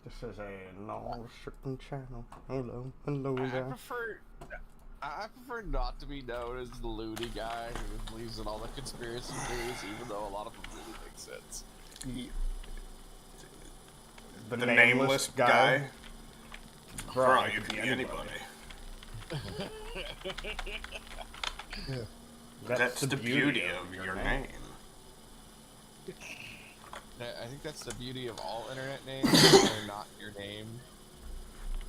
This is a non-restricted channel. Hello, hello there. I prefer not to be known as the loony guy who believes in all the conspiracy theories, even though a lot of them really make sense. The nameless guy? Bro, you could be anybody. Yeah. That's the beauty of your name. I think that's the beauty of all internet names. They're not your name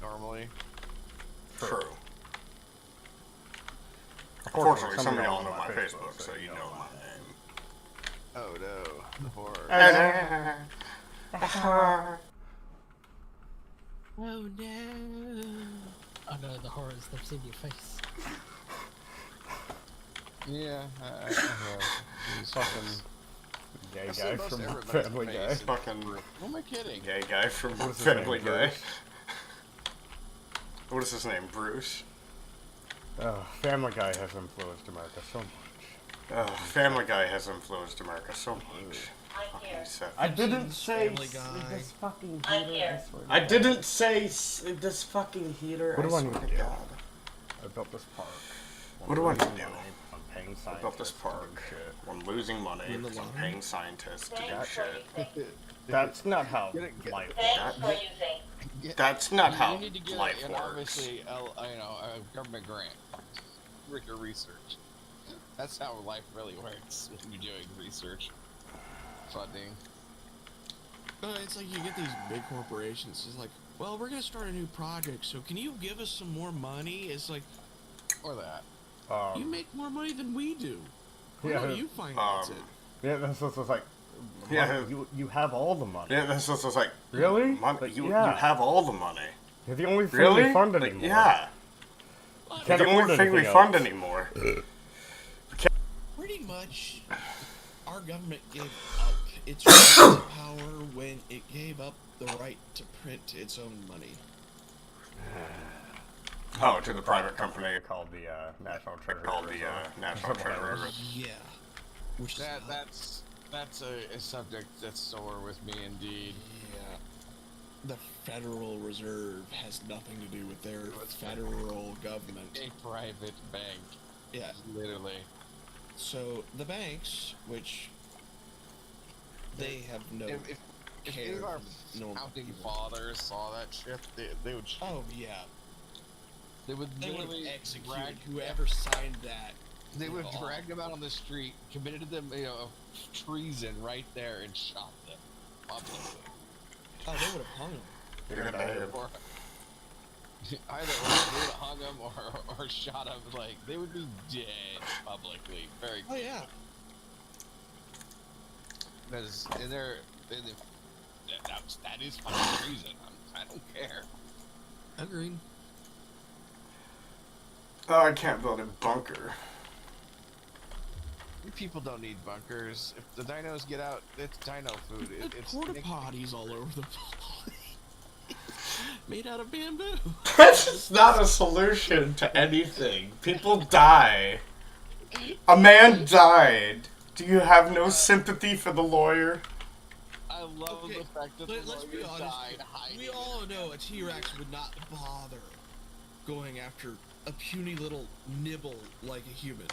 normally. True. Unfortunately, some of y'all know my Facebook, so you know my name. Oh no, the horror. Oh no! Oh no, the horrors, they've seen your face. Yeah, I have. He's fucking gay guy from Family Guy. Fucking. Who am I kidding? Gay guy from Family Guy. What is his name? Bruce? Oh, Family Guy has influenced America so much. Oh, Family Guy has influenced America so much. I didn't say this fucking heater. I didn't say this fucking heater. What do I need to do? I built this park. What do I need to do? I'm paying scientists. I built this park. I'm losing money because I'm paying scientists to do shit. That's not how life works. That's not how you need to get life an works. Obviously, a government grant. Your research. That's how life really works when you're doing research funding. It's like you get these big corporations. It's like, well, we're gonna start a new project, so can you give us some more money? It's like, Or that. you make more money than we do. Why Yeah. don't you finance it? Yeah, that's what's like. Yeah. You have all the money. Yeah, that's what's like. Really? Money, you Yeah. have all the money. You're the only thing Really? we fund Like, anymore. yeah. Can't The only afford thing we anything fund else. anymore. Pretty much, our government gave up its right to power when it gave up the right to print its own money. Oh, to the private company Called the National Treasury. called the National Treasury. Yeah. Which is That's a subject that's sore with me indeed. Yeah. The Federal Reserve has nothing to do with their federal government. A private bank. Yeah. Literally. So the banks, which they have no If care any of our for normal founding people. fathers saw that shit, they would. Oh yeah, They would they would literally have executed drag. whoever signed that. They would law. have dragged them out on the street, committed them, of treason right there, and shot them publicly. Oh, they would have hung them. Or either they would have hung them or shot them. Like they would be dead publicly. Very. Oh yeah. Because that is fucking treason. I don't care. Agreed. Oh, I can't build a bunker. People don't need bunkers. If the dinos get out, it's dino food. It's Porta potties all over the place. Made out of bamboo. That's not a solution to anything. People die. A man died. Do you have no sympathy for the lawyer? I love the fact that But the let's be lawyer honest. died hiding. We all know a T-Rex would not bother going after a puny little nibble like a human.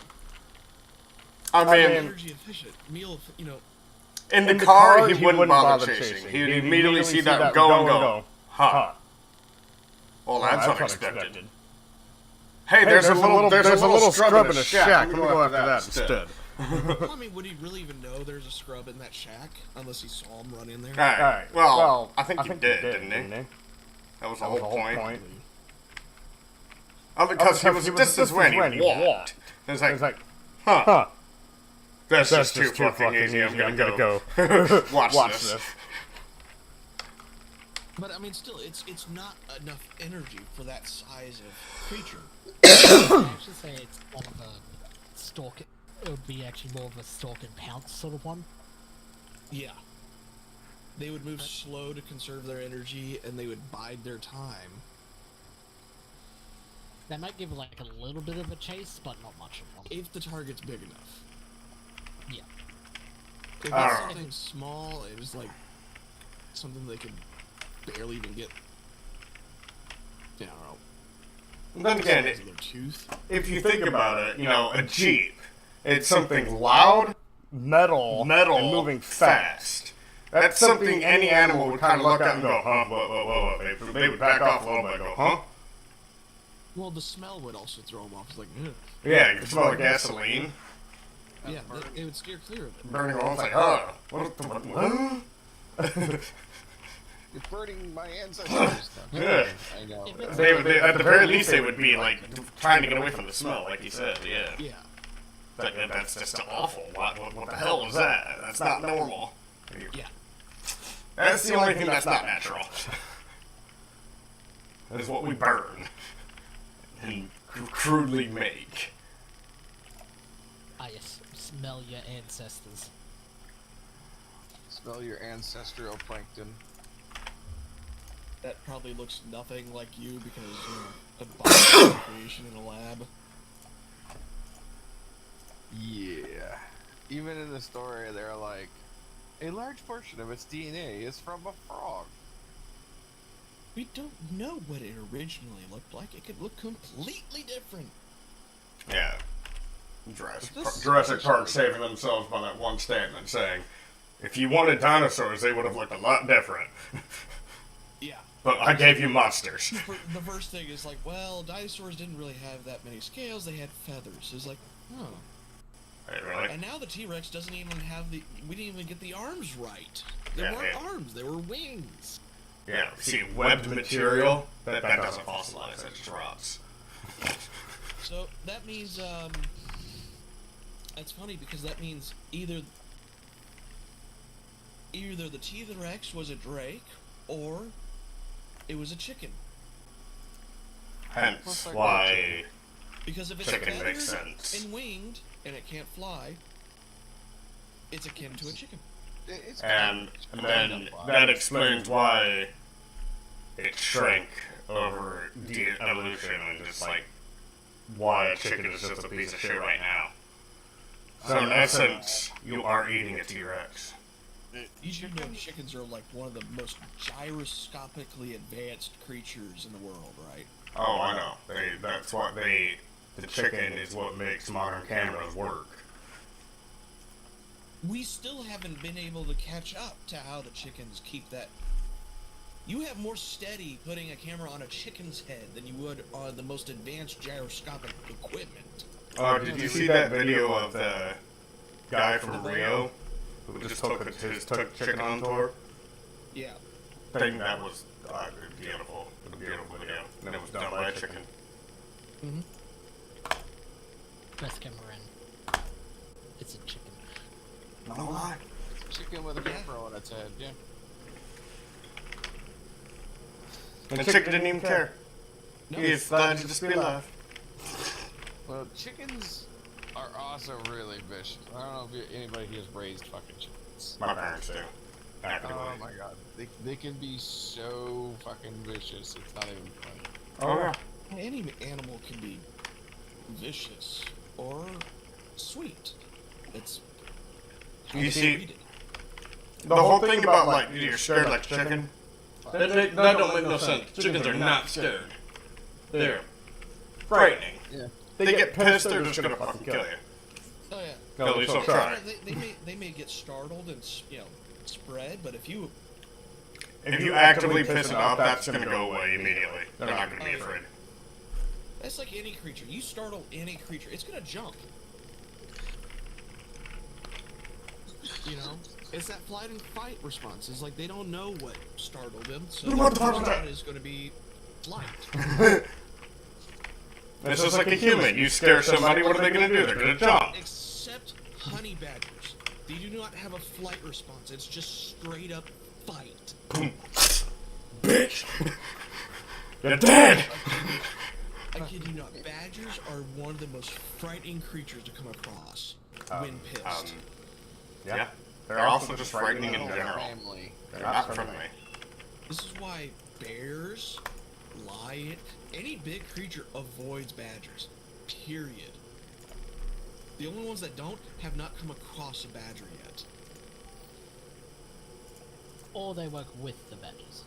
I mean, Energy efficient meal. in the car, he wouldn't bother chasing. He would immediately see that go and go. Huh. Well, that's unexpected. Hey, there's a little scrub in a shack. Let me go after that instead. I mean, would he really even know there's a scrub in that shack unless he saw him run in there? Alright. Well, I think he did, didn't he? That was the whole point. Oh, because he was a distance when he walked. It's like, huh. That's just too fucking easy. I'm gonna go watch this. But I mean, still, it's not enough energy for that size of creature. I actually say it's more of a stalk. It would be actually more of a stalk and pounce sort of one. Yeah. They would move slow to conserve their energy, and they would bide their time. They might give like a little bit of a chase, but not much of one. If the target's big enough. Yeah. If it's something small, it was like something they could barely even get. Yeah, I don't know. Then again, Their tooth. if you think about it, a Jeep, it's something loud, Metal, and moving fast. That's something any animal would kind of look at and go, huh? Whoa. They would back off a little bit and go, huh? Well, the smell would also throw them off. It's like, ugh. Yeah, you can smell the gasoline. Yeah, they would steer clear of it. Burning along, it's like, huh? What? You're burning my ancestors. Yeah. I know. They, at the very least, they would be, like, trying to get away from the smell, like you said, yeah. Yeah. That's just awful. What the hell is that? That's not normal. Yeah. That's the only thing that's not natural. That is what we burn. And crudely make. Ah, yes. Smell your ancestors. Smell your ancestral plankton. That probably looks nothing like you because, a body creation in a lab. Yeah. Even in the story, they're like, a large portion of its DNA is from a frog. We don't know what it originally looked like. It could look completely different. Yeah. Jurassic Park saving themselves by that one statement saying, if you wanted dinosaurs, they would have looked a lot different. Yeah. But I gave you monsters. The first thing is like, well, dinosaurs didn't really have that many scales. They had feathers. It's like, oh. Hey, really? And now the T-Rex doesn't even have the... We didn't even get the arms right. They Yeah, weren't yeah. arms. They were wings. Yeah, see, webbed material, that doesn't fossilize, that just rots. So that means, that's funny because that means either the T-Rex was a drake or it was a chicken. Hence why Because if it's chicken makes feathered sense. and winged and it can't fly, it's akin to a chicken. It's And then that explains why it shrank over de-evolution and just like why a chicken is just a piece of shit right now. So in essence, you are eating a T-Rex. You should know chickens are like one of the most gyroscopically advanced creatures in the world, right? Oh, I know. The chicken is what makes modern cameras work. We still haven't been able to catch up to how the chickens keep that. You have more steady putting a camera on a chicken's head than you would on the most advanced gyroscopic equipment. Oh, did you see that video of the guy from Rio who just took chicken on tour? Yeah. I think that was beautiful. A beautiful video. And it was done by a chicken. Mm-hmm. Best camera in. It's a chicken. No lie. chicken with a camera on its head, yeah. And the chicken didn't even care. No. He just thought to just be alive. Well, chickens are also really vicious. I don't know if anybody here has raised fucking chickens. My parents do. Oh my god. They can be so fucking vicious, it's not even funny. Oh yeah. Any animal can be vicious or sweet. It's how You they see- treat it. The whole thing about like you're scared like a chicken, that don't make no sense. Chickens are not scared. They're frightening. Yeah. They get pissed, they're just gonna fucking kill you. Oh yeah. No, at least they'll try. They may get startled and spread, but if you If you actively piss them off, that's gonna go away immediately. They're not gonna be afraid. that's like any creature. You startle any creature, it's gonna jump. You know, it's that flight and fight response. It's like they don't know what startled them, so What the their fuck was that? response is going to be flight. It's just like a human. You scare somebody, what are they gonna do? They're gonna jump. Except honey badgers, they do not have a flight response. It's just straight up fight. Boom. Bitch! You're dead! I kid you not. Badgers are one of the most frightening creatures to come across when pissed. Yeah. They're also just frightening in general. Family. They're not friendly. This is why bears, lion, any big creature avoids badgers. Period. The only ones that don't have not come across a badger yet. Or they work with the badgers.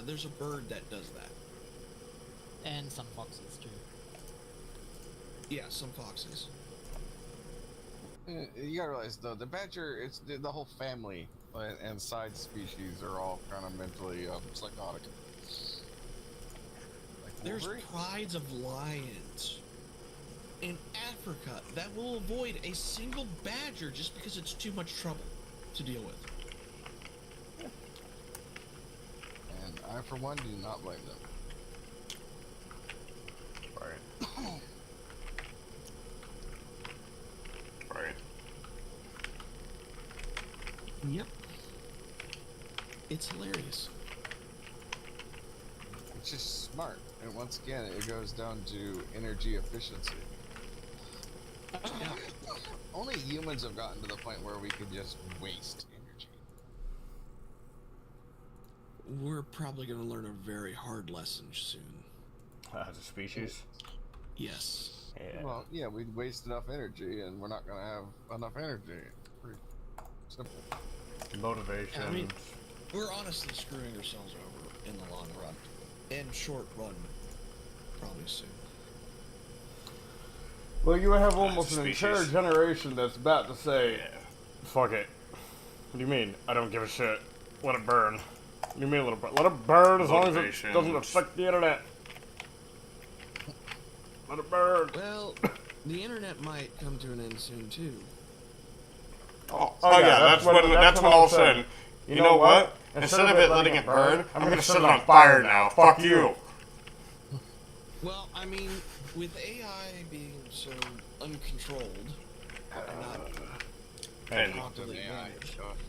There's a bird that does that. And some foxes too. Yeah, some foxes. You gotta realize though, the badger, it's the whole family and side species are all kind of mentally psychotic. Like There's Wolverine. prides of lions in Africa that will avoid a single badger just because it's too much trouble to deal with. And I, for one, do not blame them. Right. Right. Yep. It's hilarious. It's just smart. And once again, it goes down to energy efficiency. Yeah. Only humans have gotten to the point where we could just waste energy. We're probably going to learn a very hard lesson soon. As a species? Yes. Yeah. Well, yeah, we'd waste enough energy, and we're not going to have enough energy. Pretty simple. Motivation. I mean, we're honestly screwing ourselves over in the long run. In short run, probably soon. Well, you have almost an species. entire generation that's about to say, fuck it. What do you mean? I don't give a shit. Let it burn. What do you mean let it burn? Let it burn as long as it Motivation. doesn't affect the internet. Let it burn. Well, the internet might come to an end soon, too. Oh yeah, that's when all of a sudden, you know what? Instead of it letting it burn, I'm gonna set it on fire now. Fuck you. Well, I mean, with AI being so uncontrolled, and not And Quantum AI.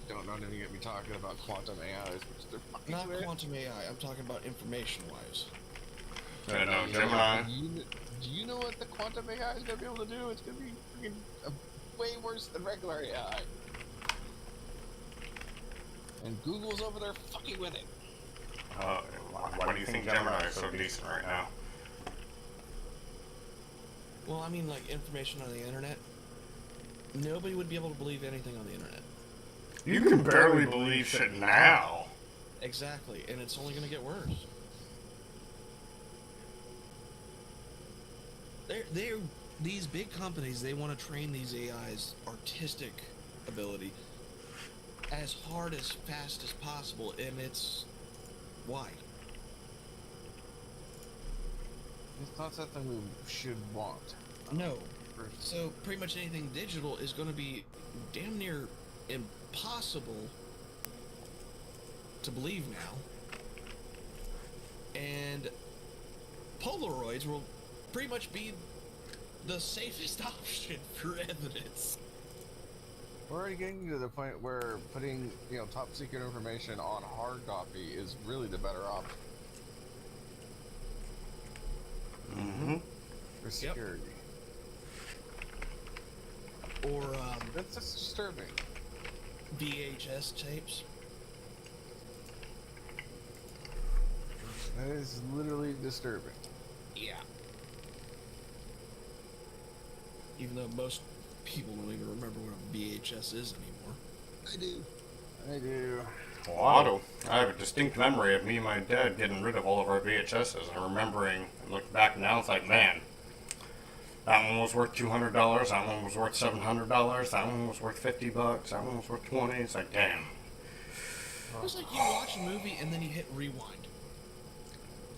Don't even get me talking about quantum AIs, which they're fucking not weird. quantum AI, I'm talking about information-wise. no, Gemini. Do you know what the quantum AI is going to be able to do? It's going to be freaking way worse than regular AI. And Google's over there fucking with it. Why do you think Gemini is so decent right now? Well, I mean, like, information on the internet, nobody would be able to believe anything on the internet. You can barely believe shit now. Exactly, and it's only going to get worse. These big companies, they want to train these AIs artistic ability as hard, as fast as possible, and it's why? It's not something we should want. No. So pretty much anything digital is going to be damn near impossible to believe now. And Polaroids will pretty much be the safest option for evidence. We're already getting to the point where putting, top secret information on hard copy is really the better option. Mm-hmm. For security. Or That's just disturbing. VHS tapes. That is literally disturbing. Yeah. Even though most people don't even remember what a VHS is anymore. I do. Well, Otto, I have a distinct memory of me and my dad getting rid of all of our VHSs and remembering and looking back now, it's like, man, that one was worth $200, that one was worth $700, that one was worth $50, that one was worth $20. It's like, damn. It was like you watch a movie and then you hit rewind.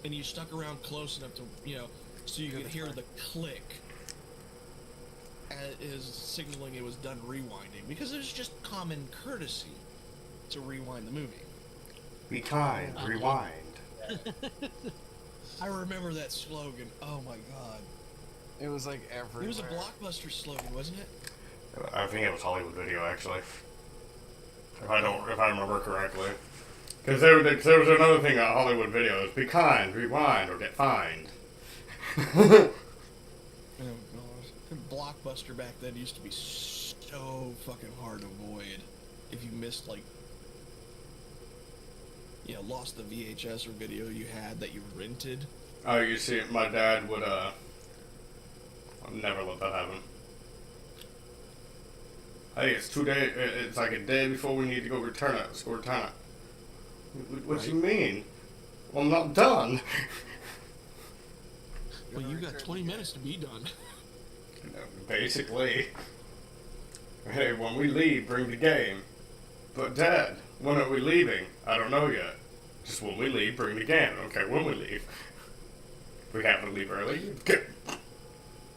And you stuck around close enough to, so you could hear the click as signaling it was done rewinding. Because it was just common courtesy to rewind the movie. Be kind, rewind. I remember that slogan. Oh my god. It was like everywhere. It was a Blockbuster slogan, wasn't it? I think it was Hollywood Video, actually. If I remember correctly. Because there was another thing on Hollywood Video, is be kind, rewind, or get fined. Oh gosh. Blockbuster back then used to be so fucking hard to avoid. If you missed, lost the VHS or video you had that you rented. Oh, you see, my dad would, I'd never let that happen. Hey, it's like a day before we need to go return it. Let's go return it. What Right. you mean? Well, I'm not done. Well, you got 20 minutes to be done. Basically. Hey, when we leave, bring the game. But Dad, when are we leaving? I don't know yet. Just when we leave, bring the game. Okay, when we leave. If we happen to leave early, good.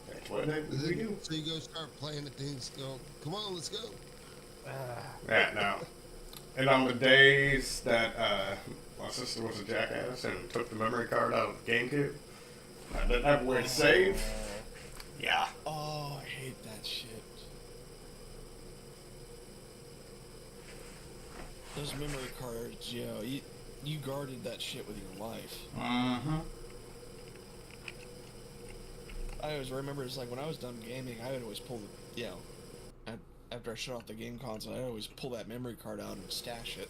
That's what we do. So you go start playing the things, go, come on, let's go. Yeah, no. And on the days that my sister was a jackass and took the memory card out of the GameCube, I didn't have a way to save. Yeah. Oh, I hate that shit. Those memory cards, yo, you guarded that shit with your life. Mm-hmm. I always remember it's like when I was done gaming, I would always pull the, after I shut off the game console, I always pull that memory card out and stash it.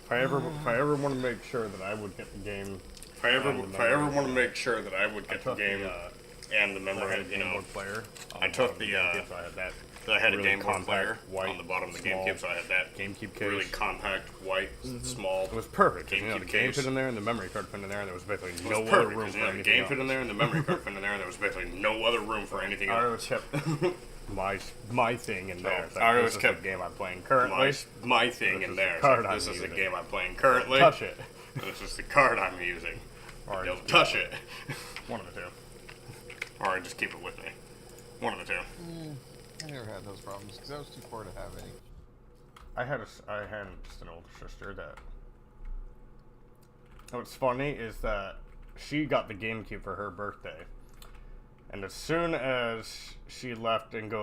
If I ever want to make sure that I would get the game, if I ever want to make sure that I would get the game and the memory, you know, player. I took the I had a Game Boy player on the bottom of the GameCube, so I had that GameCube case, really compact, white, small. It was perfect. You know, the game fit in there, and the memory card fit in there, and there was basically no other room for anything. The game fit in there, and the memory card fit in there, and there was basically no other room for anything else. I always kept my thing in there. I always kept the game I'm playing currently. My thing in there. This is the game I'm playing currently. Touch it. This is the card I'm using. Or don't touch it. One of the two. Or I just keep it with me. One of the two. I never had those problems because I was too poor to have any. I had just an older sister that. What's funny is that she got the GameCube for her birthday, and as soon as she left and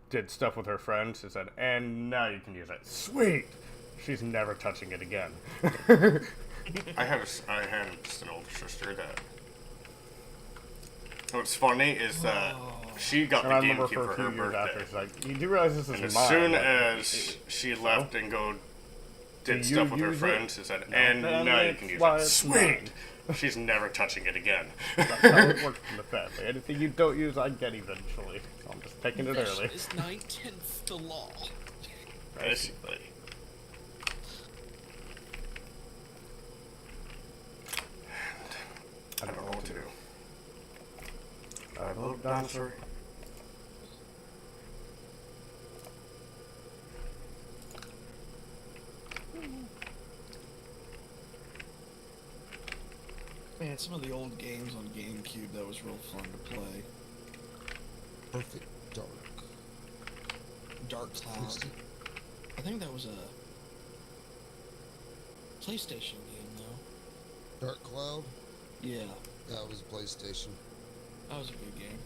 did stuff with her friends, she said, "And now you can use it." Sweet. She's never touching it again. I had just an older sister that. What's funny is that she got the GameCube for her birthday. She's like, you do realize this is mine. As soon as she left and did stuff with her friends, she said, and now you can use it. Sweet! She's never touching it again. That's how it works in the family. Anything you don't use, I get eventually. I'm just taking it early. This is 9/10 the law. Basically. I don't know what to do. I love dinosaur. Man, some of the old games on GameCube, that was real fun to play. Perfect Dark. Dark Cloud. I think that was a PlayStation game, though. Dark Cloud? Yeah. That was a PlayStation. That was a good game.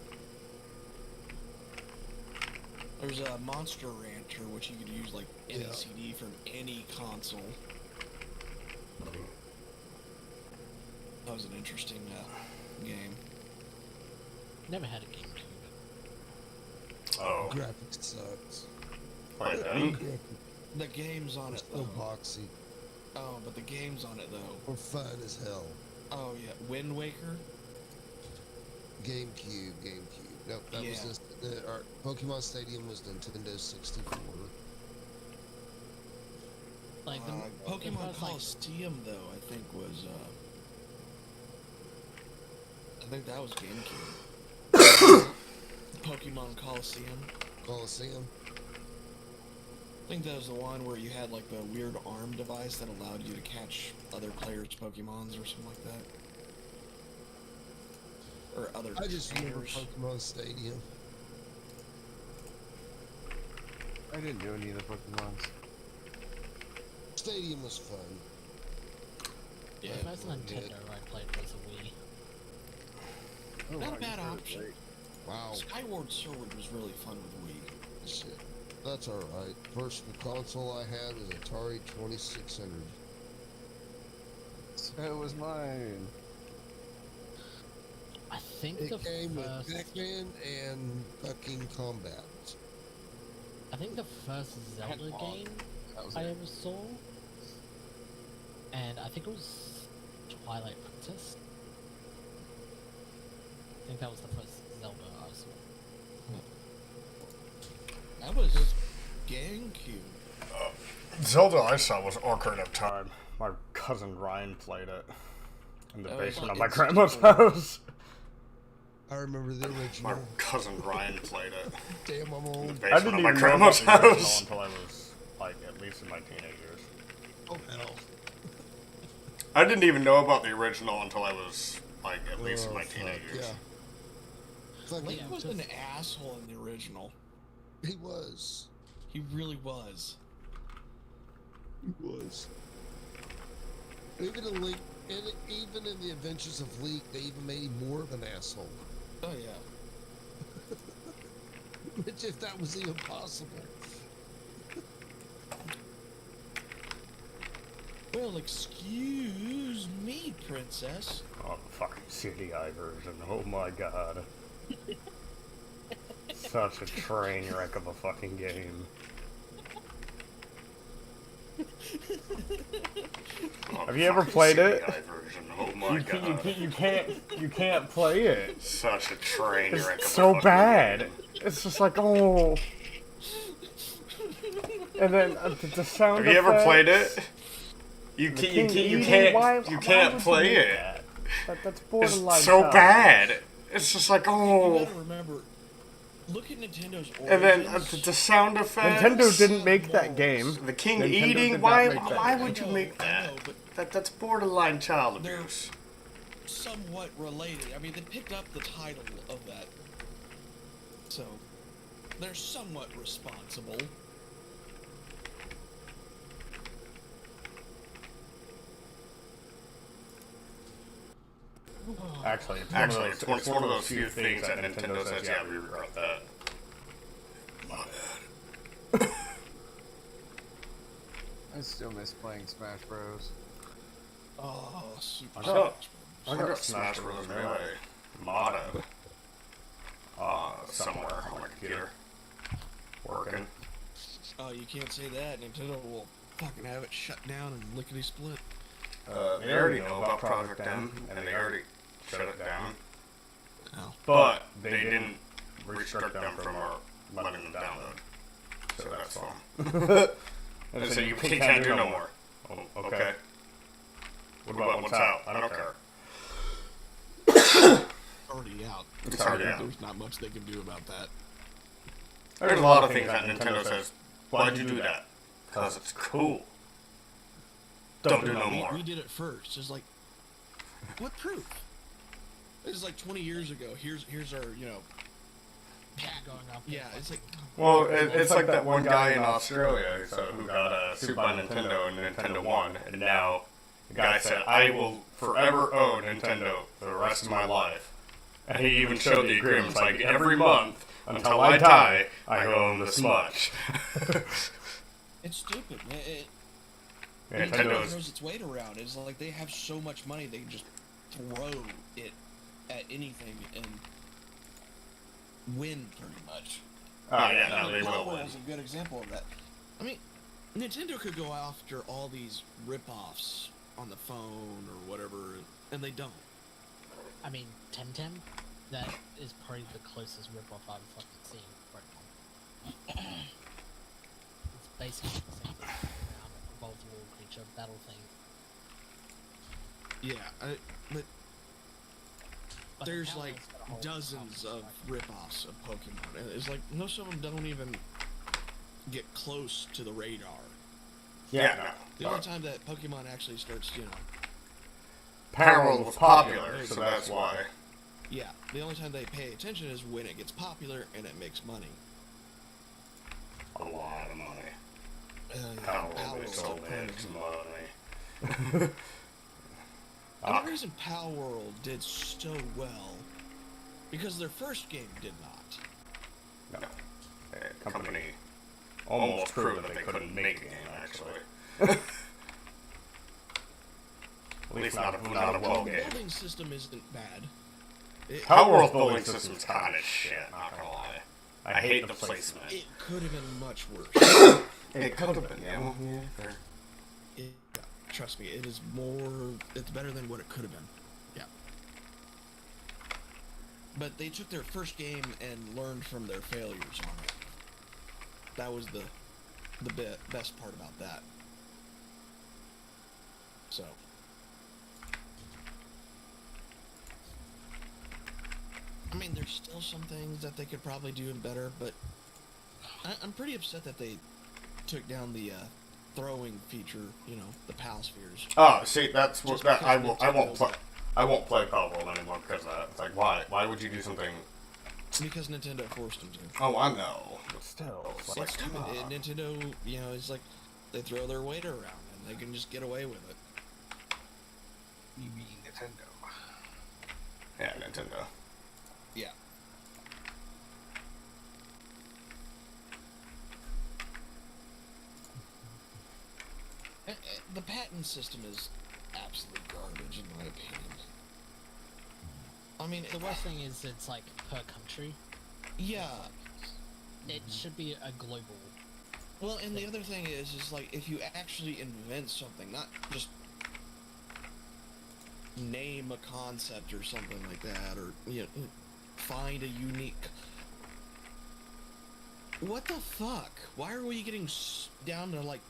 There's a Monster Rancher, which you could use like any CD from any console. That was an interesting game. Never had a GameCube. Oh. Graphics sucks. The games on it, so though. boxy. Oh, but the games on it, though. Were fun as hell. Oh, yeah. Wind Waker? GameCube. Nope, that was just our Pokemon Stadium was Nintendo 64. Like Pokemon Coliseum, though, I think was I think that was GameCube. Pokemon Coliseum. I think that was the one where you had like the weird arm device that allowed you to catch other players' Pokemons or something like that. Or other I just remember trainers. Pokemon Stadium. I didn't do any of the Pokemons. Stadium was fun. Yeah, the first Nintendo I played was a Wii. Oh, Not wow, a bad you option. great. Wow. Skyward Sword was really fun with Wii. Shit. That's alright. First console I had was Atari 2600. So was mine. I think It the came with first... Pac-Man and fucking Combat. I think the first Zelda game That was I it. ever saw, and I think it was Twilight Princess. I think that was the first Zelda I saw. That was GameCube. Zelda I saw was Ocarina of Time. My cousin Ryan played it in the basement of my grandma's house. I remember the original. My cousin Ryan played it. Damn, I'm old. In the basement of my grandma's house. Until I was, like, at least in my teenage years. Oh, hell. I didn't even know about the original until I was, like, at least in my teenage years. Yeah. Link was an asshole in the original. He was. He really was. He was. Even in Link, even in the Adventures of Link, they even made him more of an asshole. Oh yeah. Which, if that was even possible. Well, excuse me, princess. Oh, the fucking CDI version. Oh my god. Such a train wreck of a fucking game. Have you ever played it? Oh my god. You can't play it. Such a train wreck of a It's so fucking bad. game. It's just like, oh. And then the sound. Have you ever effects. played it? You can't play it. That's borderline. It's so bad. It's just like, You oh. gotta remember, look at Nintendo's origins. And then the sound effects. Nintendo didn't make that game. The king Nintendo eating. did not make that Why game. would you make I that? know, but That's borderline child they're abuse. somewhat related. I mean, they picked up the title of that, so they're somewhat responsible. Actually, it's one of those few things that Nintendo says, yeah, we regret that. I still miss playing Smash Bros. Oh, Super I Smash got- Bros. I got Smash Bros. Melee modded somewhere on my computer. Working. Oh, you can't say that. Nintendo will fucking have it shut down and lickety split. They already know about Project M, and they already shut it down. Oh. But they didn't restrict them from letting them download. So that's fun. And so you can't do no more. Oh, okay. What about what's out? I don't care. Already out. It's already out. There's not much they can do about that. There's a lot of things that Nintendo says, why'd you do that? Because it's cool. Don't do no more. We did it first. It's like, what proof? This is like 20 years ago. Here's our, Going up. yeah, it's like, Well, it's like that one guy in Australia who got a Super Nintendo and Nintendo won, and now the guy said, I will forever own Nintendo for the rest of my life. And he even showed the agreements, like, every month, until I die, I own this much. it's stupid. Yeah, Nintendo throws its weight around. It's like they have so much money they can just throw it at anything and win pretty much. Oh yeah, no, they will Power win. is a good example of that. I mean, Nintendo could go after all these rip-offs on the phone or whatever, and they don't. I mean, Temtem, that is probably the closest rip-off I've fucking seen right now. It's basically the same thing. Evolved Wall Creature battle thing. Yeah, but But there's now like it's got a whole dozens conference, of rip-offs of Pokemon, and it's like most of them don't even get close to the radar. Yeah, The only time that Pokemon actually starts, Power was popular, so that's why. yeah, the only time they pay attention is when it gets popular and it makes money. A lot of money. Power Power is still still makes money. money. And the reason Power World did so well, because their first game did not. No. The company almost proved that they couldn't make a game, actually. At least not a well The game. building system isn't bad. Power World's building system's kind of shit, not gonna lie. I hate the placement. It could have been much worse. It could have been, yeah. Trust me, it's better than what it could have been. Yeah. But they took their first game and learned from their failures on it. That was the best part about that. So. I mean, there's still some things that they could probably do better, but I'm pretty upset that they took down the throwing feature. You know, the PAL spheres. Oh, see, that's what that I won't play Pal World anymore because of that. It's like, why? Why would you do something? Because Nintendo forced them to. Oh, I know. But still, It's like, stupid. Nintendo, you know, it's like they throw their weight around and they can just get away with it. You mean Nintendo? Yeah, Nintendo. Yeah. The patent system is absolute garbage, in my opinion. I mean, The worst thing is it's like per country. yeah. It should be a global. Well, and the other thing is like if you actually invent something, not just name a concept or something like that, or you know, find a unique. What the fuck? Why are we getting down to like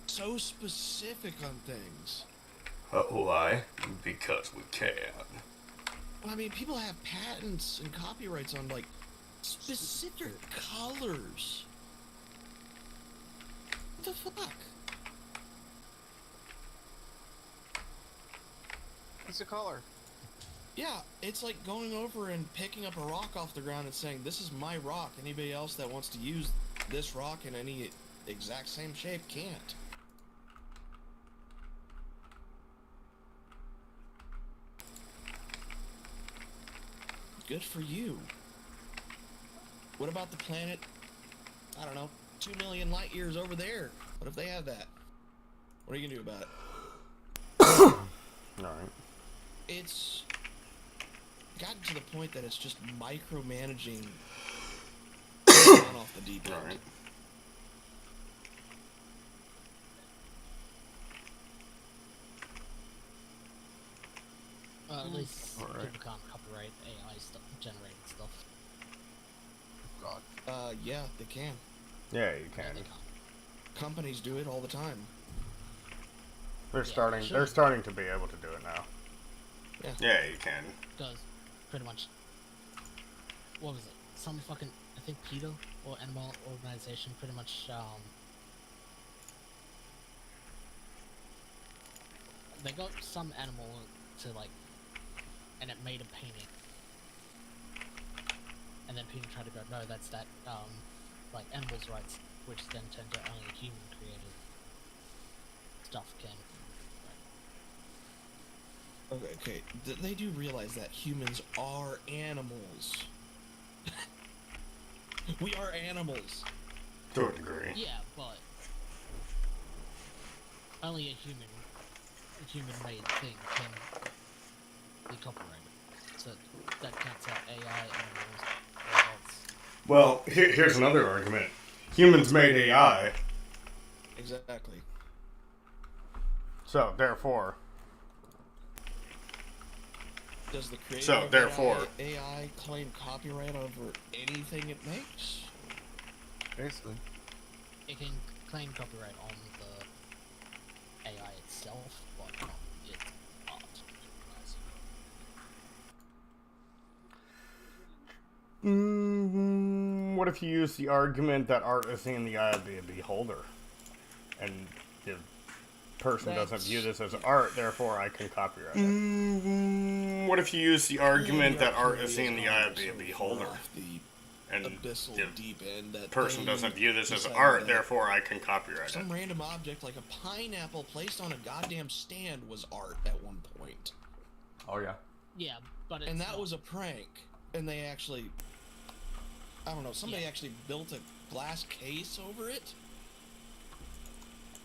so specific on things? Why? Because we can. Well, I mean, people have patents and copyrights on like specific colors. What the fuck? What's the color? Yeah, it's like going over and picking up a rock off the ground and saying, "This is my rock. Anybody else that wants to use this rock in any exact same shape can't." Good for you. What about the planet, I don't know, 2 million light years over there? What if they have that? What are you gonna do about it? Alright. It's gotten to the point that it's just micromanaging on off the deep end. Alright. At least people can't copyright AI stuff, generated stuff. God. Yeah, they can. Yeah, you can. They can't. Companies do it all the time. They're starting. sure. They're starting to be able to do it now. Yeah, you can. Because pretty much, what was it? Some fucking, I think PETA or animal organization pretty much, they got some animal to like, and it made a painting. And then people tried to go, no, that's that, like animals' rights, which then turned to only human created stuff can. Okay. They do realize that humans are animals. We are animals. To a degree. Yeah, but only a human-made thing can be copyrighted. So that counts out AI, animals, robots. Well, here's another argument. Humans made AI, Exactly. so therefore. Does the creator So, of therefore- AI claim copyright over anything it makes? Basically. It can claim copyright on the AI itself, but not its art. What if you use the argument that art is in the eye of the beholder, and the person doesn't view this as art, therefore I can copyright it? What if you use the argument that art is in the eye of the beholder, and Abyssal the deep end that person they doesn't view this as decided art, that therefore I can copyright it? some random object like a pineapple placed on a goddamn stand was art at one point. Oh yeah. Yeah, but it's And that not. was a prank. And they actually, I don't know, somebody Yeah. actually built a glass case over it.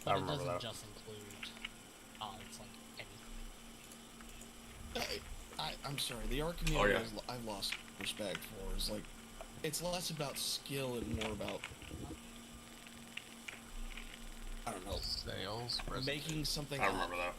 But I it remember doesn't that. just include art, it's like anything. I'm sorry, the art community yeah. I've lost respect for is like, it's less about skill and more about, I don't know, Sales. making something I up. remember that.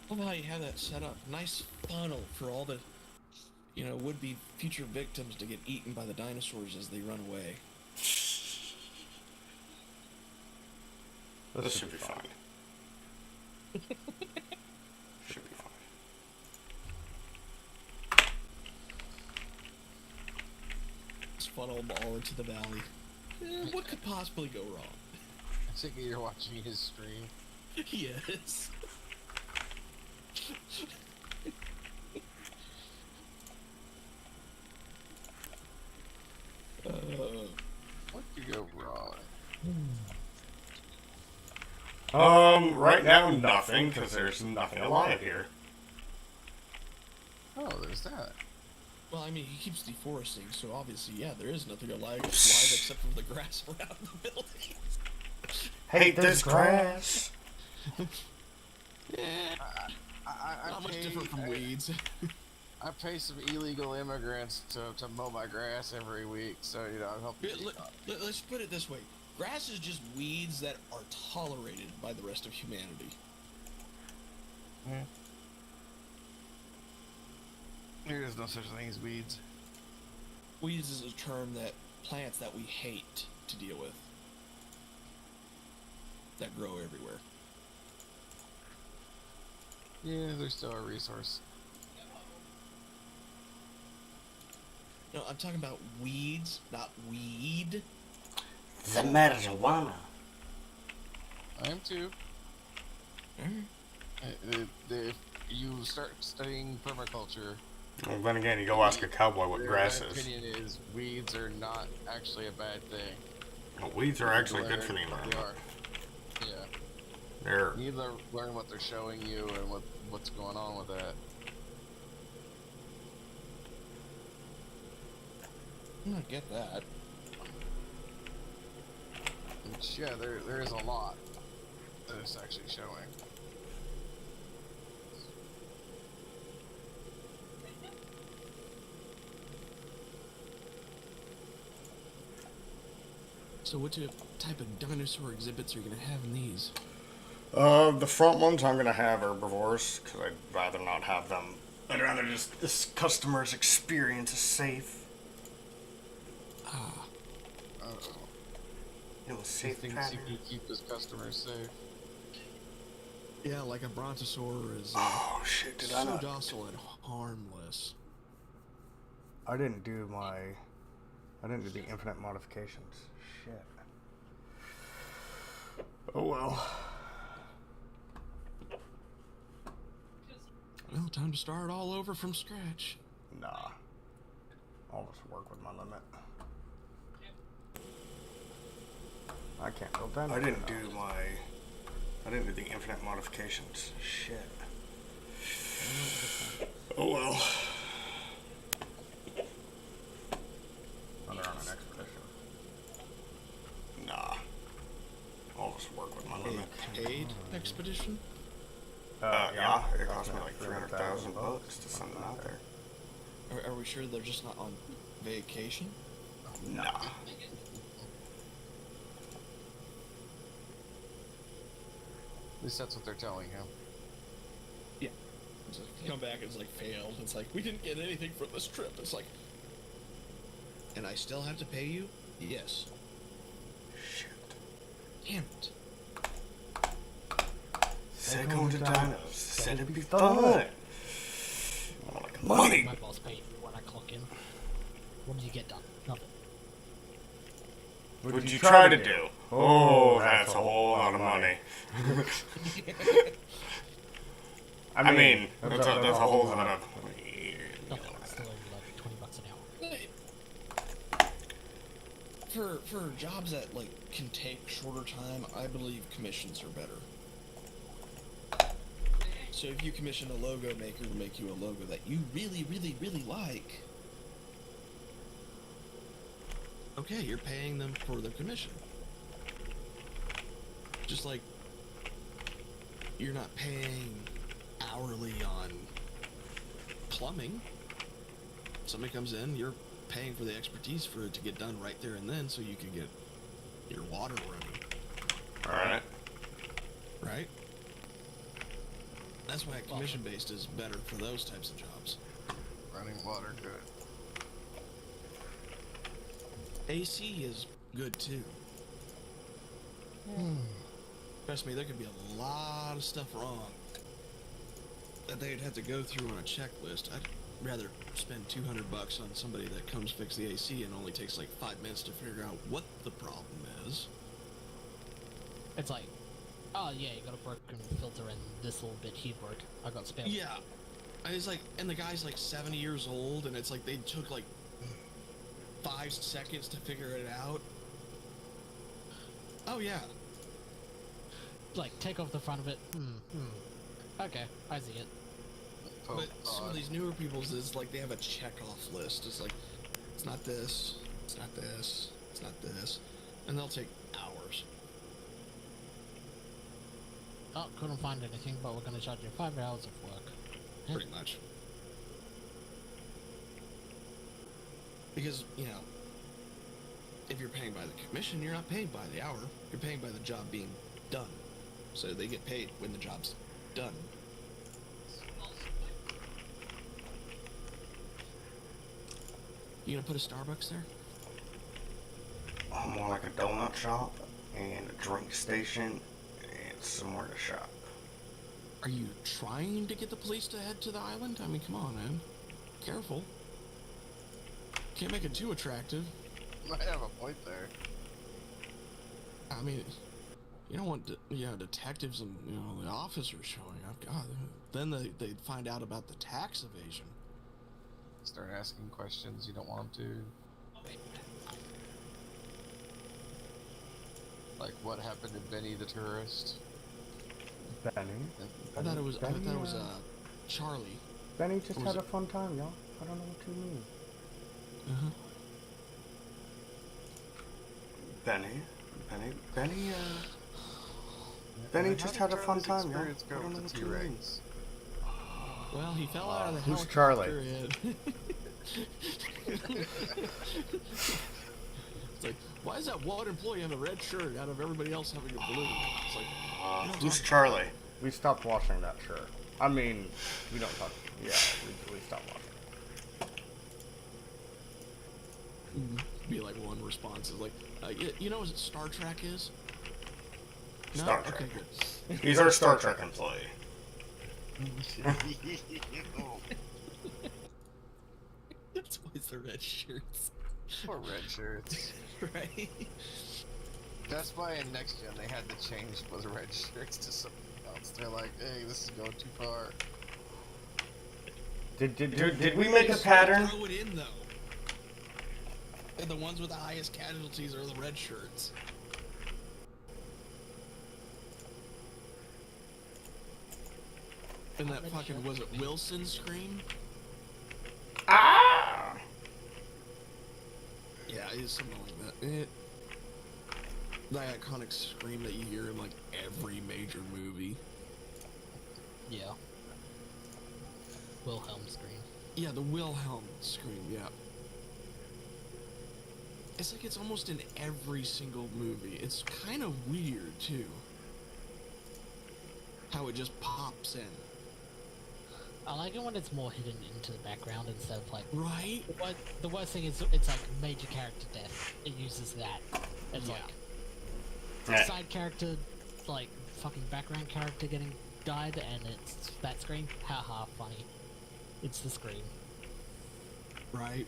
love how you have that set up. Nice funnel for all the, would-be future victims to get eaten by the dinosaurs as they run away. This should be fine. Should be fine. Just funnel them all into the valley. What could possibly go wrong? I think you're watching his stream. Yes. What could go wrong? Right now, nothing, because there's nothing alive here. Oh, there's that. Well, I mean, he keeps deforesting, so obviously, yeah, there is nothing alive except for the grass around the building. Hate this grass. Not much different from weeds. I pay some illegal immigrants to mow my grass every week, so, I'm helping. Let's put it this way. Grass is just weeds that are tolerated by the rest of humanity. There is no such thing as weeds. Weeds is a term that plants that we hate to deal with. That grow everywhere. Yeah, they're still a resource. No, I'm talking about weeds, not weed. The marijuana. I am too. If you start studying permaculture, Well, then again, you go ask a cowboy what grass my is. opinion is weeds are not actually a bad thing. Well, weeds are actually good for the They environment. are. Yeah. They're You need to learn what they're showing you and what's going on with that. I get that. Which, yeah, there is a lot that it's actually showing. So what type of dinosaur exhibits are you going to have in these? the front ones I'm gonna have herbivores because I'd rather not have them. I'd rather just this customer's experience is safe. Uh-oh. It was He safe. thinks he can keep his customers safe. Yeah, like a brontosaur is Oh shit! Did I so not? docile and harmless. I didn't do the infinite modifications. Shit. Oh well. Well, time to start all over from scratch. Nah. I'll just work with my limit. I can't build that. I didn't do the infinite modifications. Shit. Oh well. Oh, they're on an expedition. Nah. I'll just work with my A limit. paid expedition? Yeah. It cost me like $300,000 to send them out there. Are we sure they're just not on vacation? Nah. At least that's what they're telling him. Yeah. So come back, it's like failed. It's like, we didn't get anything from this trip. It's like, and I still have to pay you? Yes. Shit. Damn it. Said going to dinos. Said it'd be fun. Money. My boss paid me when I clock in. What did you get done? Nothing. What did you try to do? Oh, that's a whole lot of money. I mean, that's a whole lot of. Nothing. Still only like $20 an hour. For jobs that like can take shorter time, I believe commissions are better. So if you commission a logo maker to make you a logo that you really, really, really like, okay, you're paying them for their commission. Just like you're not paying hourly on plumbing. Somebody comes in, you're paying for the expertise for it to get done right there and then so you can get your water running. Alright. Right? That's why commission-based is better for those types of jobs. Running water, good. AC is good too. Trust me, there could be a lot of stuff wrong that they'd have to go through on a checklist. I'd rather spend $200 on somebody that comes fix the AC and only takes like 5 minutes to figure out what the problem is. It's like, oh yeah, you got a broken filter and this little bit here broke. I got spare. Yeah. And it's like, and the guy's like 70 years old, and it's like they took like 5 seconds to figure it out. Oh yeah. Like, take off the front of it. Okay, I see it. But some of these newer people's is like they have a check-off list. It's like, it's not this, it's not this, it's not this, and they'll take hours. Oh, couldn't find anything, but we're gonna charge you 5 hours of work. Pretty much. Because, you know, if you're paying by the commission, you're not paying by the hour. You're paying by the job being done. So they get paid when the job's done. You gonna put a Starbucks there? More like a donut shop and a drink station and somewhere to shop. Are you trying to get the police to head to the island? I mean, come on, man. Careful. Can't make it too attractive. Might have a point there. I mean, you don't want detectives and the officers showing up. God, then they'd find out about the tax evasion. Start asking questions you don't want them to. Like, what happened to Benny the tourist? Benny? I thought it was Charlie. Benny just had a fun time, y'all. I don't know what you mean. Benny just had a fun time, y'all. Go I don't know with what the you mean. T-Rex. Well, he fell out of the Who's helicopter. Charlie? It's like, why is that one employee in a red shirt out of everybody else having a blue? It's like, Who's Charlie? We stopped washing that shirt. I mean, we don't talk. Yeah, we stopped washing. Be like one response is like, you know what Star Trek is? No? Star Trek. Okay, good. He's our Star Trek employee. That's why it's the red shirts. Poor red shirts. Right? That's why in Next Gen they had to change the red shirts to something else. They're like, hey, this is going too far. Did we make a pattern? Throw it in though. And the ones with the highest casualties are the red shirts. And that fucking, was it Wilson scream? Ah! Yeah, it's something like that. The iconic scream that you hear in like every major movie. Yeah. Wilhelm scream. Yeah, the Wilhelm scream, yeah. It's like it's almost in every single movie. It's kind of weird, too. How it just pops in. I like it when it's more hidden into the background instead of like... Right? The worst thing is it's like major character death. It uses that. It's like... Side character, like fucking background character getting died and it's that scream. Haha, funny. It's the scream. Right?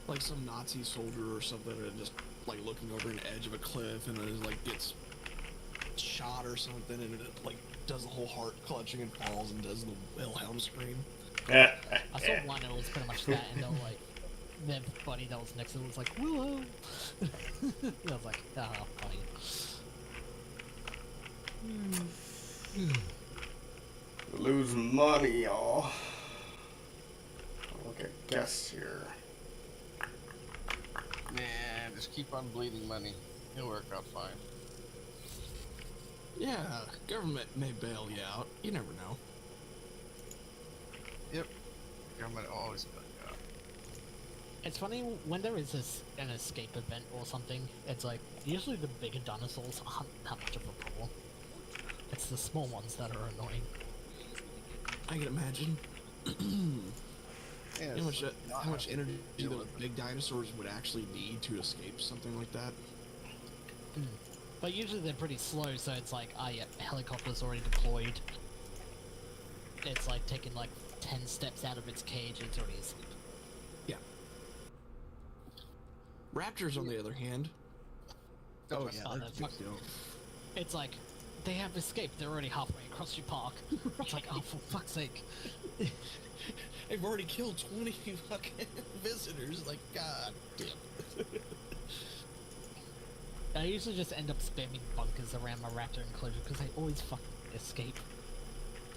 Like some Nazi soldier or something and just like looking over an edge of a cliff and then like gets shot or something and it like does the whole heart clutching and falls and does the Wilhelm scream. I saw one and it was pretty much that and they were like their buddy that was next to them was like, Wilhelm. I was like, haha, funny. Lose money, y'all. Look at guests here. Nah, just keep on bleeding money. It'll work out fine. Yeah, government may bail you out. You never know. Yep. Government always bail you out. It's funny when there is an escape event or something, it's like, usually the bigger dinosaurs aren't that much of a problem. It's the small ones that are annoying. I can imagine. Yeah, How much energy the big dinosaurs would actually need to escape something like that? But usually they're pretty slow, so it's like, yeah, helicopter's already deployed. It's like taking like 10 steps out of its cage, it's already asleep. Yeah. Raptors, on the other hand. Oh yeah, Oh, that's no, big deal. It's like, they have escaped, they're already halfway across your park. It's like, oh, for fuck's sake. They've already killed 20 fucking visitors. Like, god damn. I usually just end up spamming bunkers around my raptor enclosure because they always fucking escape.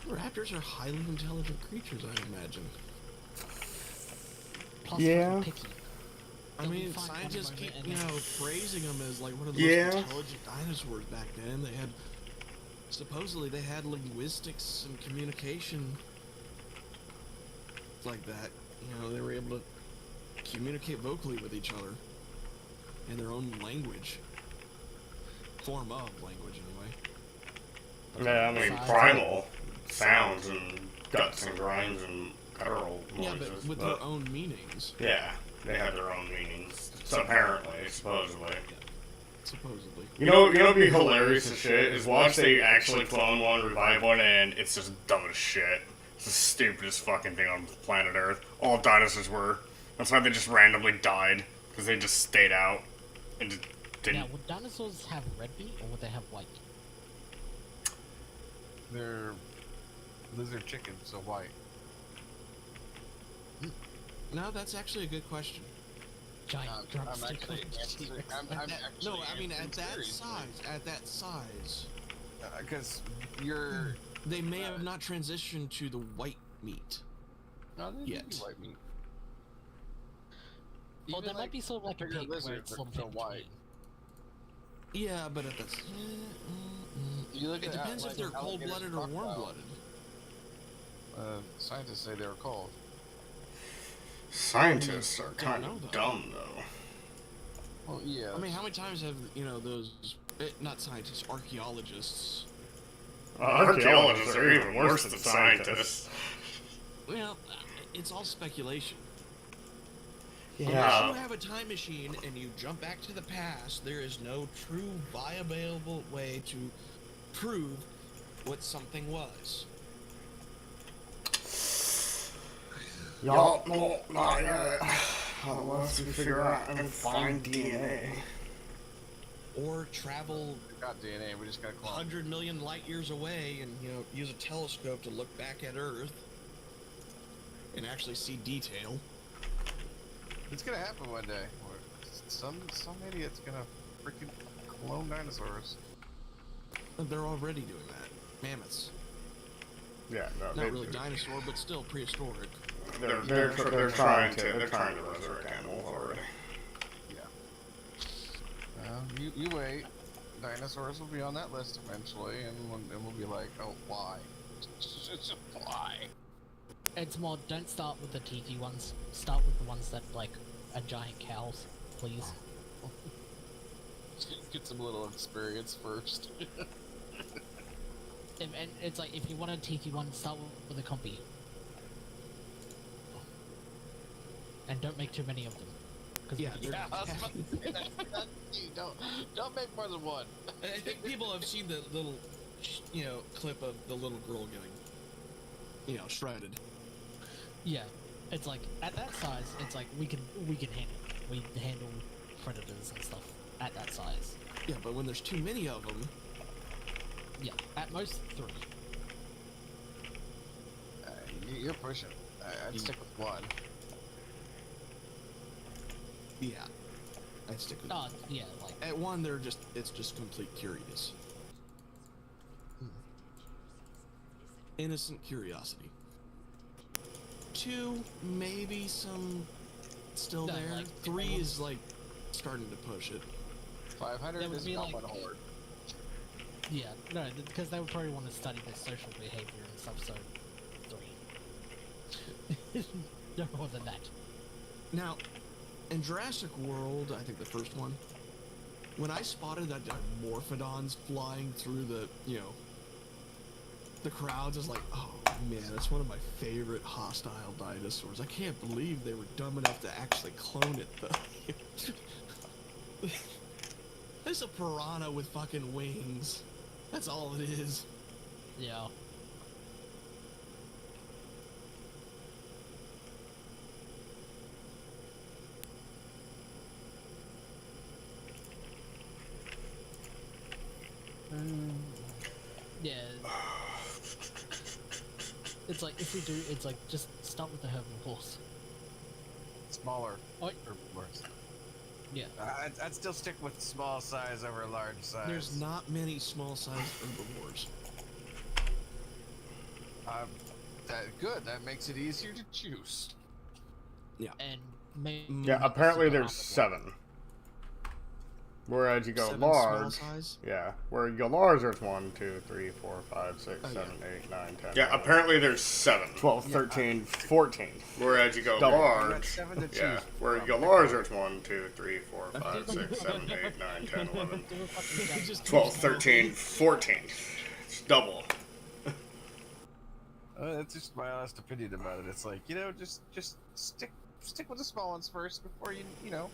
Raptors are highly intelligent creatures, I imagine. Plus, Yeah. fucking picky. I They'll be mean, fine scientists one keep, moment and then- praising them as like one of the Yeah. most intelligent dinosaurs back then. They had, supposedly, they had linguistics and communication like that. You know, they were able to communicate vocally with each other in their own language. Form of language, anyway. Yeah, I mean, primal sounds and guts and grinds and guttural Yeah, noises. but with their own meanings, Yeah, they have their own meanings. So apparently, supposedly. supposedly. You know, it'd be hilarious as shit is watch they actually clone one, revive one, and it's just dumb as shit. It's the stupidest fucking thing on planet Earth. All dinosaurs were. That's why they just randomly died because they just stayed out and just didn't. Now, would dinosaurs have red meat or would they have white? They're lizard chickens, so white. No, that's actually a good question. Giant I'm drumstick. actually answering. I'm actually No, I mean at that seriously. size, Because you're. they may have not transitioned to the white meat. No, they Yet. do white meat. Well, Even, there might be sort of like a bigger pig where lizards it's are sort of still in white. between. Yeah, but at the You look it at depends like if they're an alligator's cold-blooded or crocodile. warm-blooded. Scientists say they were cold. Scientists are kind know, of though. dumb, though. Well, yeah. I mean, how many times have those not scientists, archaeologists? Archaeologists are even worse than scientists. Well, it's all speculation. Yeah. Unless you have a time machine and you jump back to the past, there is no true viable way to prove what something was. Y'all, no, not yet. Unless we figure out and find DNA. Or travel We got DNA. We just got to clone. 100 million light years away and, use a telescope to look back at Earth and actually see detail. It's gonna happen one day. Some idiot's gonna freaking clone dinosaurs. They're already doing that. Mammoths. Yeah, no, Not really dinosaur, but still prehistoric. They're trying to resurrect animals already. You wait. Dinosaurs will be on that list eventually, and we'll be like, oh, why? Why? It's more, don't start with the teethy ones. Start with the ones that, like, are giant cows, please. Get some little experience first. And it's like, if you want a teethy one, start with a compy. And don't make too many of them. Yeah, Yeah, I was about to say that. Don't make more than one. I think people have seen the little, clip of the little girl getting, shredded. Yeah, it's like, at that size, it's like, we can handle it. We handle predators and stuff at that size. Yeah, but when there's too many of them, Yeah, at most 3. You're pushing. I'd stick with one. yeah, I'd stick with. Yeah, like, At one, it's just complete curious. Innocent curiosity. 2, maybe some still No, there. like, 3 is like starting to push it. 500 That would is be not like- one horde. yeah, no, because they would probably want to study their social behavior and stuff, so 3. No more than that. Now, in Jurassic World, I think the first one, when I spotted that Morphodons flying through the, the crowd's just like, oh man, that's one of my favorite hostile dinosaurs. I can't believe they were dumb enough to actually clone it, though. It's a piranha with fucking wings. That's all it is. Yeah. Yeah. It's like, if we do, it's like, just start with the herbivores. Smaller. Oh. Herbivores. Yeah. I'd still stick with small size over large size. There's not many small-sized herbivores. Good. That makes it easier to choose. Yeah. And maybe... Yeah, apparently there's 7. Whereas you go 7 large... small size? Yeah, where you go large, there's 1, 2, 3, 4, 5, 6, 7, 8, 9, 10... Yeah, 11, apparently there's 7. 12, 13, 14. Whereas you go Double. large... 7 to choose Yeah, where you go large, there's 1, 2, 3, 4, 5, 6, 7, 8, 9, 10, 11... 12, 13, 14. It's double. That's just my honest opinion about it. It's like, just stick with the small ones first before you know.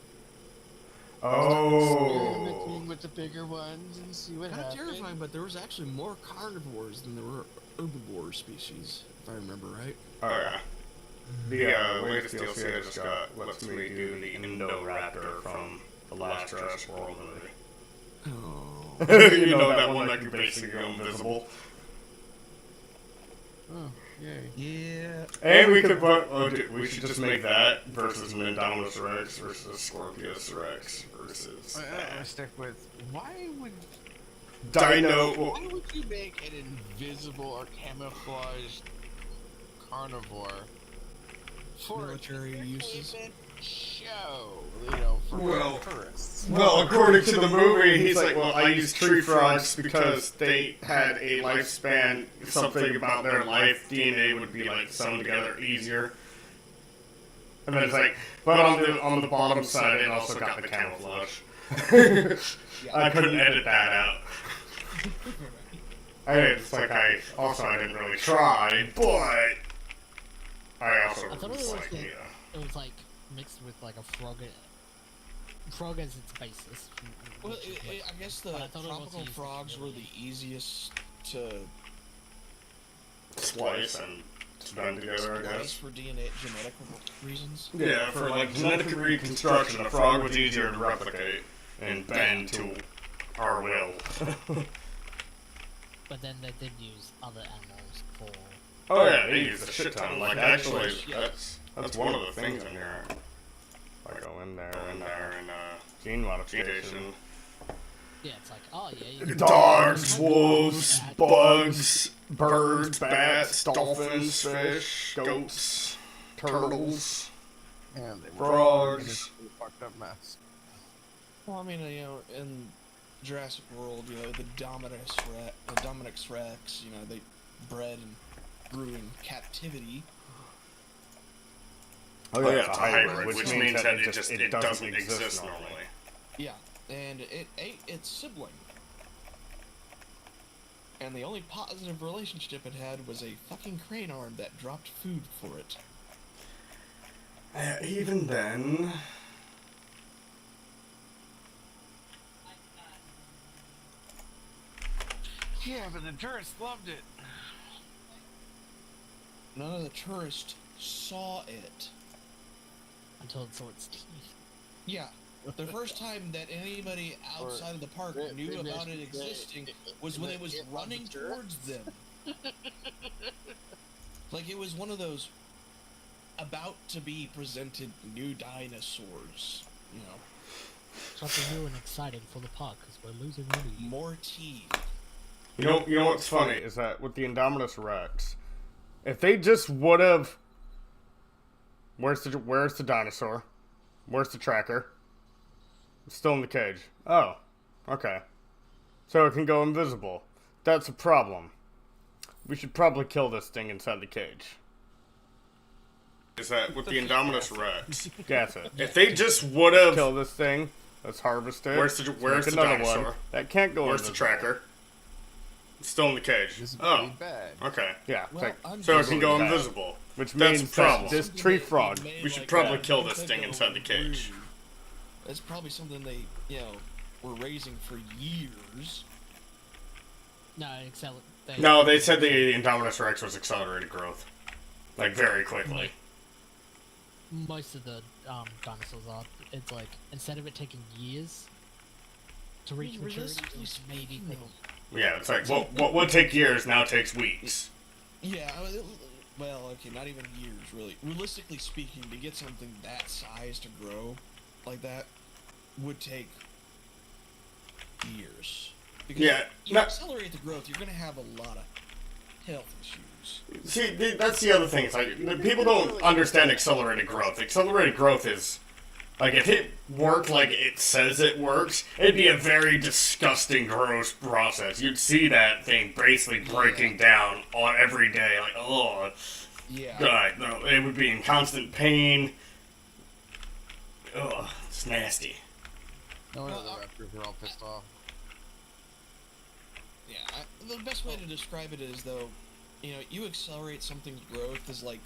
Oh. With the bigger ones and see what Kind of happens. terrifying, but there was actually more carnivores than there were herbivore species, if I remember right. Oh, yeah. The latest DLC I just got lets me do the Indoraptor from the last Jurassic World movie. Oh. You know that one that can basically go invisible? Oh, yay. Yeah. And we could put... Oh, dude, we should just make that versus an Indominus Rex versus Scorpius Rex versus... I'm gonna stick with... Why would you make an invisible or camouflaged carnivore for Military uses? Show, for tourists? Well, according to the movie, he's like, well, I used tree frogs because they had a lifespan, something about their life, DNA would be like sewn together easier. And then it's like, but on the bottom side, it also got the camouflage. I couldn't edit that out. It's like I didn't really try, but I also I thought was like, yeah. It was like mixed with like a frog as its basis. Well, I guess the tropical frogs were the easiest to Splice and blend together, I splice guess. for genetic reasons. Yeah, for like genetic reconstruction, a frog was easier to replicate and bend to our will. But then they did use other animals for... Oh yeah, they use a shit ton. Like actually, that's one of the things in here. I go in there And gene modification. Yeah, it's like, oh yeah, you can... dogs, wolves, bugs, birds, bats, dolphins, fish, goats, turtles, And they were frogs. a fucked up mess. Well, I mean, in Jurassic World, the Dominix Rex, they bred and grew in captivity. Oh yeah, it's a hybrid, which means that it doesn't exist normally. Yeah, and it ate its sibling. And the only positive relationship it had was a fucking crane arm that dropped food for it. Even then... Yeah, but the tourists loved it. None of the tourists saw it. Until it saw its teeth. Yeah. The first time that anybody outside of the park knew about it existing was when it was running towards them. Like it was one of those about to be presented new dinosaurs, Something new and exciting for the park, because we're losing money. More teeth. You know what's funny? Is that with the Indominus Rex, if they just would have... Where's the dinosaur? Where's the tracker? It's still in the cage. Oh, okay. So it can go invisible. That's a problem. We should probably kill this thing inside the cage. Is that with the Indominus Rex? Gas it. If they just would have... Kill this thing. Let's harvest it. Where's the Make another dinosaur? one. That can't go Where's the invisible. tracker? Still in the cage. This is Oh, pretty bad. okay. Yeah. Well, So it can go bad. invisible. Which That's means a problem. that this tree frog. We should probably kill this thing inside the cage. That's probably something they, were raising for years. No, except No, they said the Indominus Rex was accelerated growth. Like, very quickly. most of the dinosaurs are. It's like, instead of it taking years to reach maturity, it's maybe Yeah, it's like, what would take years now takes weeks. Yeah, well, okay, not even years, really. Realistically speaking, to get something that size to grow like that would take years. Because you accelerate the growth, you're going to have a lot of health issues. See, that's the other thing. It's like, people don't understand accelerated growth. Accelerated growth is, like, if it worked like it says it works, it'd be a very disgusting, gross process. You'd see that thing basically breaking down on every day. Like, oh, yeah. God, no, it would be in constant pain. Ugh, it's nasty. No wonder the raptors are all pissed off. Yeah, the best way to describe it is, though, you accelerate something's growth is like,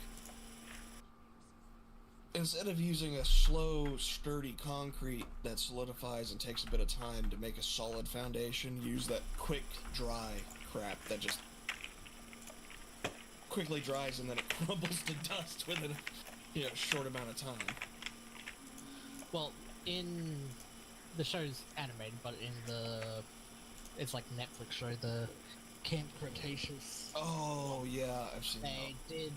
instead of using a slow, sturdy concrete that solidifies and takes a bit of time to make a solid foundation, use that quick, dry crap that just quickly dries and then it crumbles to dust within a short amount of time. Well, in the show's animated, but in it's like Netflix show, the Camp Cretaceous. Oh yeah, I've seen that. They did.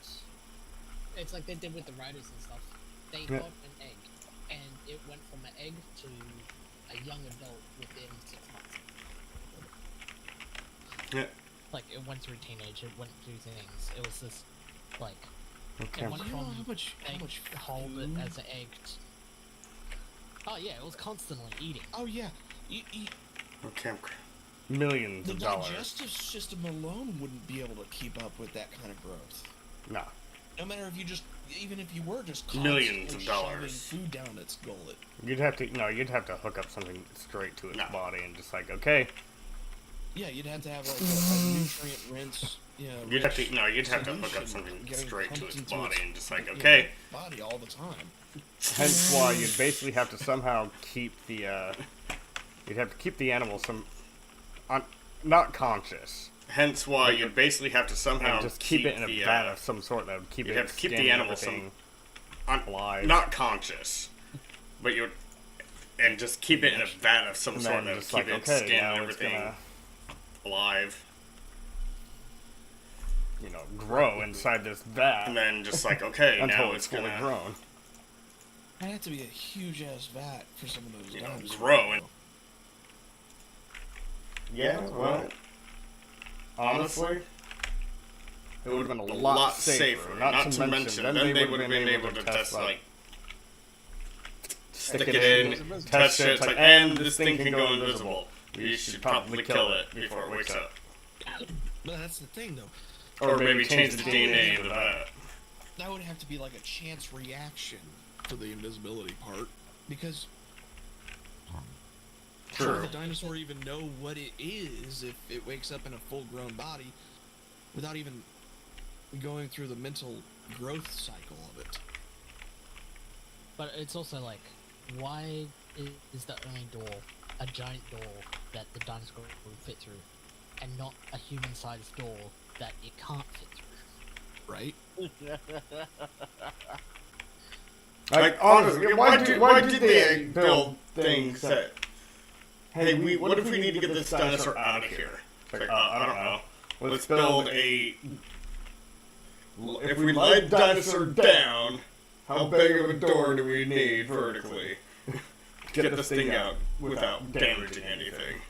It's like they did with the writers and stuff. They got an egg, and it went from an egg to a young adult within 6 months. Yeah. Like, it went through teenage, it went through things. It was just, like, Okay. it went Do you know from how much hold it food? as an egg oh yeah, it was constantly eating. Oh yeah, Okay. Millions the of dollars. digestive system alone wouldn't be able to keep up with that kind of growth. No. No matter if you even if you were just Millions of constantly dollars. shoving food down its gullet. You'd have to hook up something straight to its body and just like, okay. Yeah, you'd have to have like a nutrient rinse. You'd have to hook up something straight to its body and just like, okay. Body all the time. Hence why you'd basically have to somehow keep the animal not conscious. Hence why you'd basically have to somehow And just keep it in a vat of some sort that would keep you'd it have to keep skin the and animal everything alive. Not conscious. But and just keep it in a vat of some and sort then that would just keep like, its okay, skin now and it's everything gonna, alive. grow inside this vat. And then just like, okay, until now it's it's fully gonna grown. That'd have to be a huge ass vat for some of those dinosaurs. grow. Yeah, well, honestly, it would have been a lot safer. Not to mention, then they would have been able to test, like, stick it in, test it, it's like, and this thing can go invisible. You should probably kill it before it wakes up. But that's the thing, though. Or maybe change the DNA of the vat. That would have to be like a chance reaction for the invisibility part, because how would the dinosaur even know what it is if it wakes up in a full-grown body without even going through the mental growth cycle of it? But it's also like, why is the only door a giant door that the dinosaur will fit through, and not a human-sized door that it can't fit through? Right? Like, honestly, why did they build things that, hey, what if we need to get this dinosaur out of here? It's like, I don't know. Let's build a... If we lie the dinosaur down, how big of a door do we need vertically? Get this thing out without damaging anything.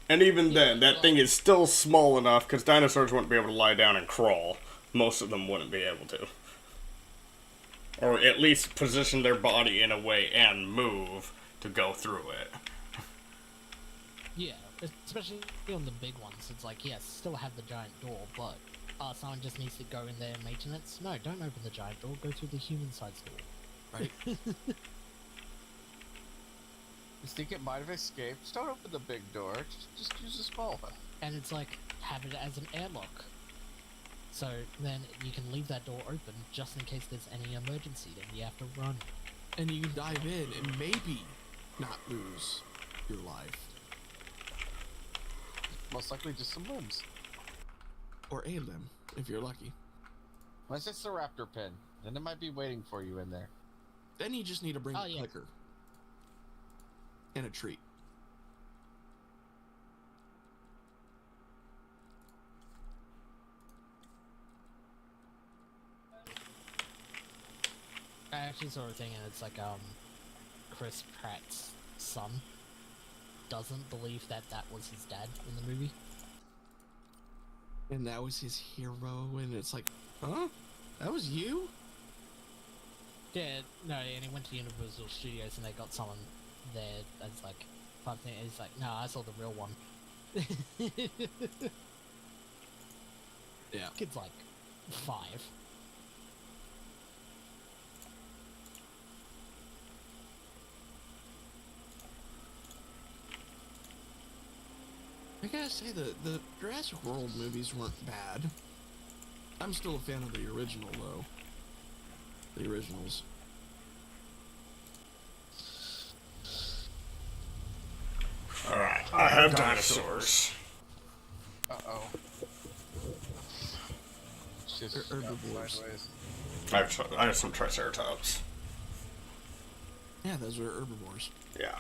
And even then, that thing is still small enough, because dinosaurs wouldn't be able to lie down and crawl. Most of them wouldn't be able to. Or at least position their body in a way and move to go through it. Yeah, especially on the big ones. It's like, yes, still have the giant door, but someone just needs to go in there and maintenance. No, don't open the giant door. Go through the human-sized door. Right. You think it might have escaped? Just don't open the big door. Just use the small one. and it's like, have it as an airlock. So then you can leave that door open just in case there's any emergency, then you have to run. And you can dive in and maybe not lose your life. Most likely just some limbs. Or a limb, if you're lucky. Unless it's the raptor pin, then it might be waiting for you in there. Then you just need to bring a yeah. clicker. And a treat. I actually saw a thing and it's like, Chris Pratt's son doesn't believe that was his dad in the movie. And that was his hero, and it's like, huh? That was you? Yeah, no, and he went to Universal Studios and they got someone there as like, fucking, he's like, no, I saw the real one. Yeah. Kid's like 5. I gotta say, the Jurassic World movies weren't bad. I'm still a fan of the original, though. The originals. Alright, I have dinosaurs. Uh-oh. Just Herbivores. sideways. I have some Triceratops. Yeah, those are herbivores. Yeah.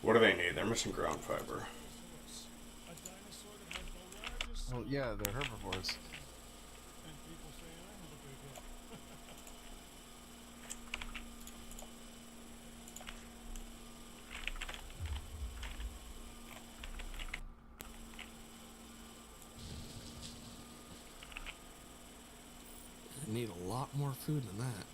What do they need? They're missing ground fiber. Well, yeah, they're herbivores. I need a lot more food than that.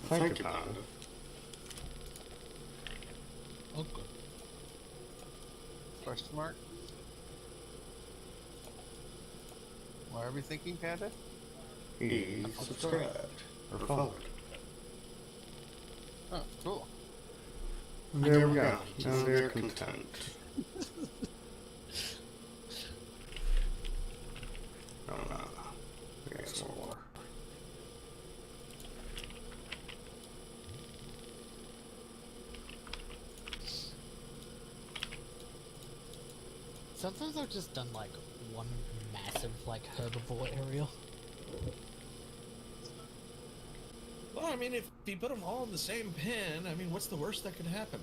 Thank you, Panda. Oh, good. Question mark? Why are we thinking, Panda? He subscribed. Or followed. Oh, cool. There we go. Now they're content. Oh no. We got some more water. Sometimes I've just done like one massive like herbivore area. Well, I mean, if you put them all in the same pen, I mean, what's the worst that could happen?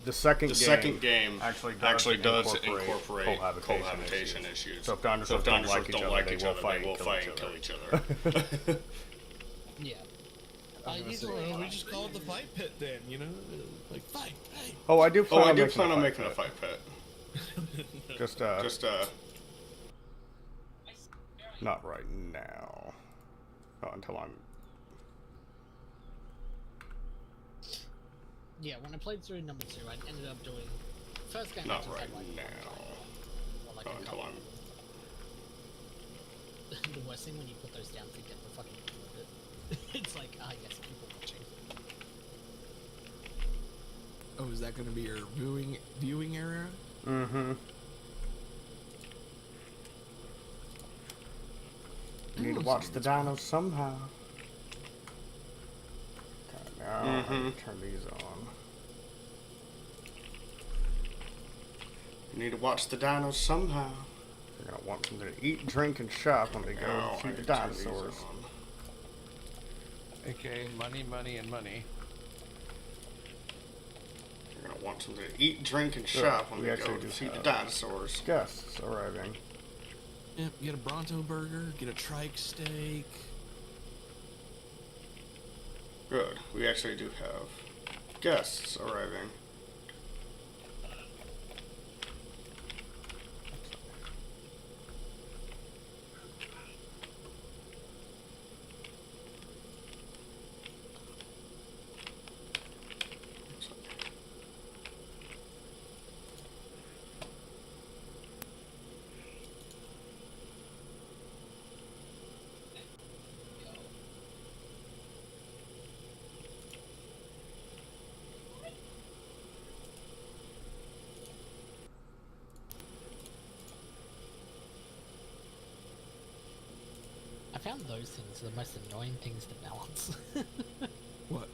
The second game actually does incorporate cohabitation issues. So if dinosaurs don't like each other, they will fight and kill each other. Yeah. We just call it the fight pit then, you know? Like, fight, hey! Oh, I do plan on making a fight pit. Just not right now. Not until I'm... Yeah, when I played through number 2, I ended up doing... First game Not I just right had, like, now. Or, like, Not a until couple. I'm... The worst thing when you put those down to get the fucking of it. It's like, yes, people watching. Oh, is that going to be your viewing area? Mm-hmm. You need to watch the dinos somehow. Okay, now I can turn these on. You need to watch the dinos somehow. They're gonna want something to eat, drink, and shop when they go see the dinosaurs. AKA money, money, and money. You're gonna want something to eat, drink, and shop when they go to see the dinosaurs. Guests arriving. Yep, get a Bronto burger, get a trike steak. Good. We actually do have guests arriving. I found those things the most annoying things to balance. What?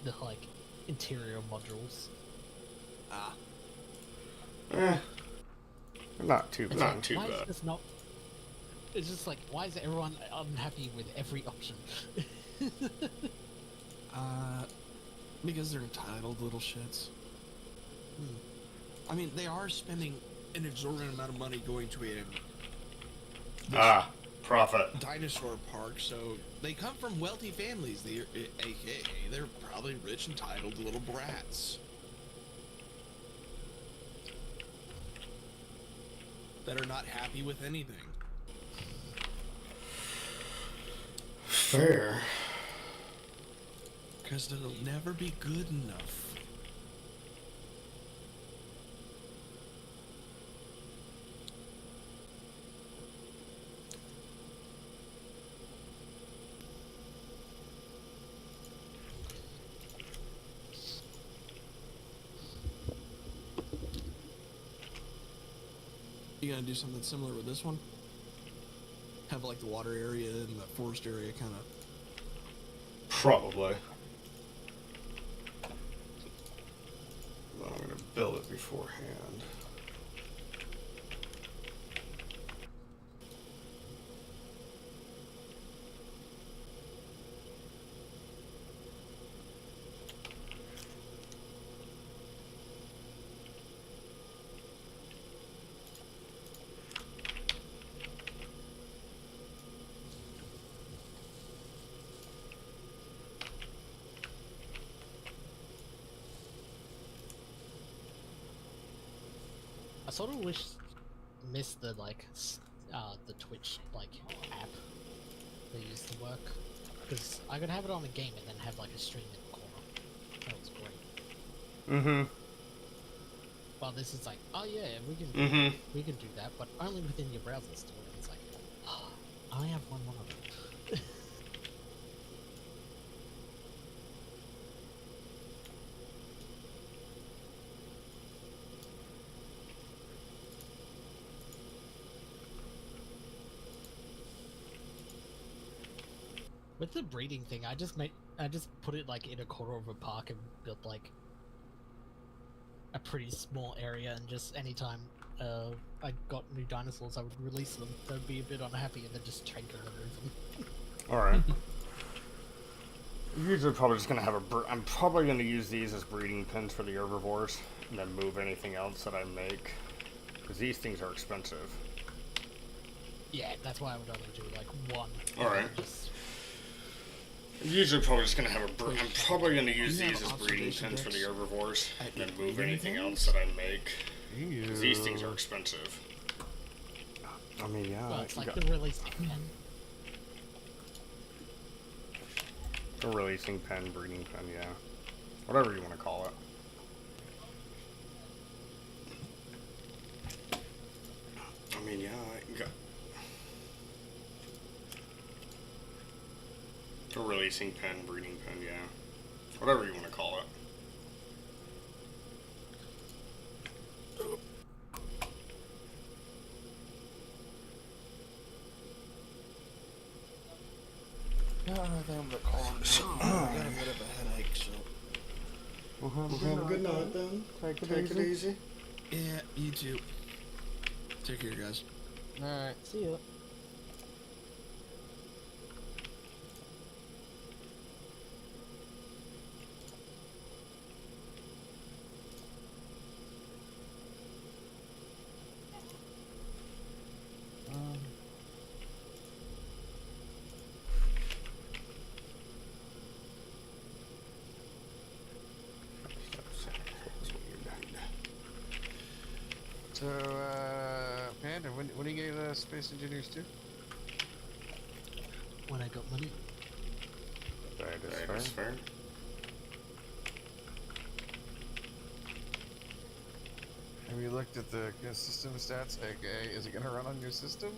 The, like, interior modules. Ah. Not too bad. Not too Why bad. is this not... It's just like, why is everyone unhappy with every option? Because they're entitled little shits. I mean, they are spending an exorbitant amount of money going to a profit. dinosaur park, so they come from wealthy families. AKA, they're probably rich, entitled little brats that are not happy with anything. Fair. Because it'll never be good enough. You gonna do something similar with this one? Have like the water area and the forest area kind of... Probably. I'm gonna build it beforehand. I sort of missed the the Twitch app they used to work, because I could have it on the game and then have like a stream in the corner. That was great. Mm-hmm. Well, this is like, oh yeah, we can do that, but only within your browser store. And it's like, oh, I only have one of them. With the breeding thing, I just put it like in a corner of a park and built like a pretty small area, and just anytime I got new dinosaurs, I would release them. They'd be a bit unhappy, and then just try to remove them. Alright. Usually probably just gonna have I'm probably gonna use these as breeding pens for the herbivores, and then move anything else that I make, because these things are expensive. Yeah, that's why I would only do like one. Alright. Usually probably just gonna have I'm probably gonna use these as breeding pens for the herbivores, and then move anything else that I make. Because these things are expensive. I mean, yeah. Well, it's like the releasing pen. The releasing pen, breeding pen, yeah. Whatever you want to call it. I mean, yeah, I got... A releasing pen, breeding pen, yeah. Whatever you want to call it. I think I'm gonna call it. I got a bit of a headache, so... Well, have a good night then. Take it easy. Yeah, you too. Take care, guys. Alright, see ya. So, Panda, when are you get Space Engineers 2? When I got money. That is fair. Have you looked at the system stats? Okay, is it going to run on your system?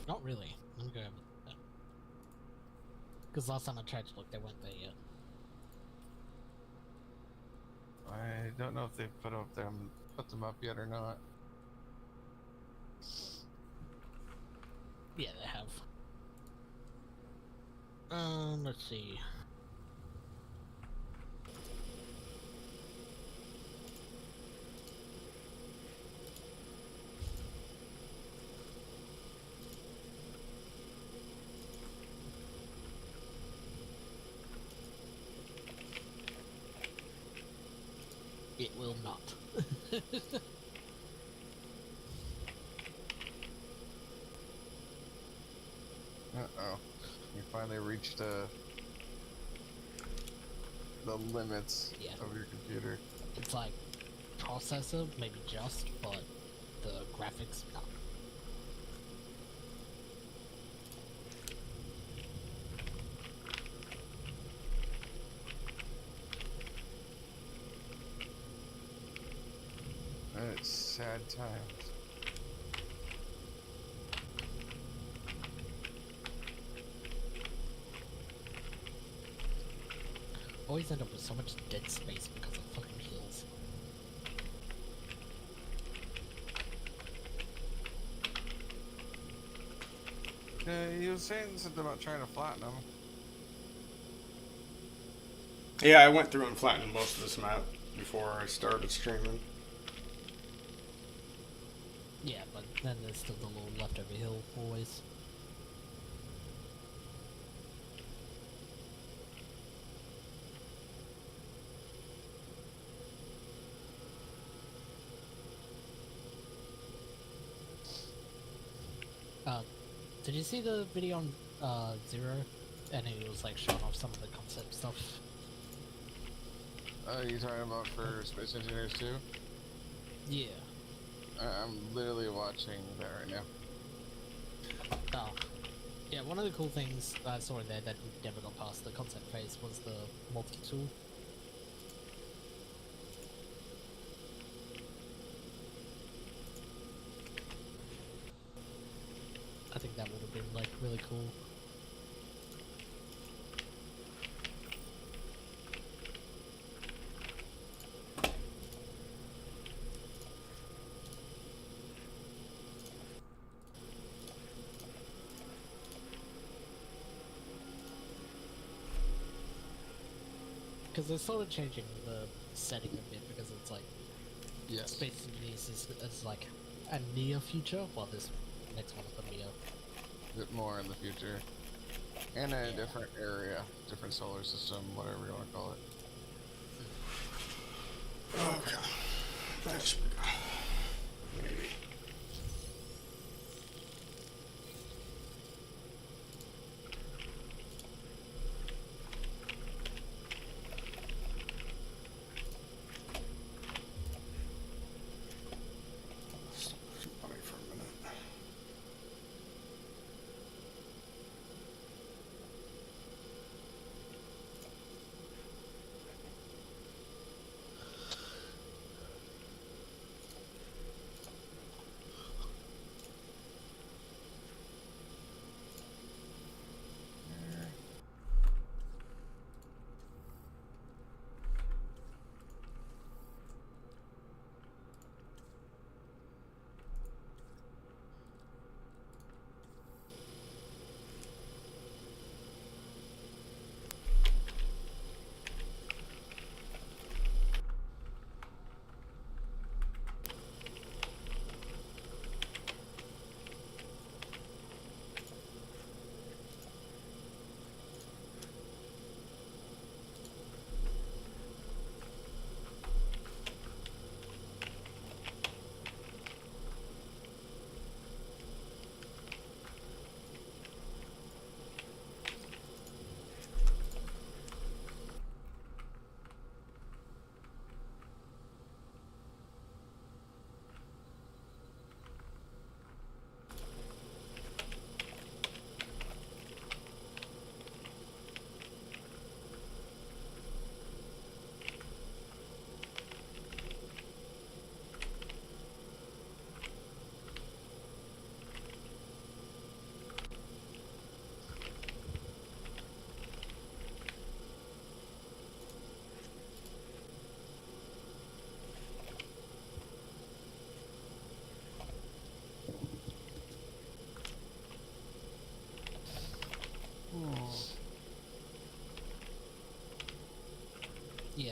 Not really. I'm going with that. Because last time I tried to look, they weren't there yet. I don't know if they've put them up yet or not. Yeah, they have. Let's see. It will not. Uh-oh. You finally reached the limits of your computer. It's like processor, maybe just, but the graphics, no. It's sad times. Always end up with so much dead space because of fucking hills. He was saying something about trying to flatten them. Yeah, I went through and flattened most of this map before I started streaming. Yeah, but then there's still the little leftover hill, always. Did you see the video on Zero? And it was like showing off some of the concept stuff. You talking about for Space Engineers 2? Yeah. I'm literally watching that right now. Oh. Yeah, one of the cool things I saw in there that never got past the concept phase was the multi-tool. I think that would have been like really cool. Because they're sort of changing the setting a bit because it's like Space Engineers is like a near future, while this next one is going to be a bit more in the future. And a different area, different solar system, whatever you want to call it. Okay. That should be good. Maybe.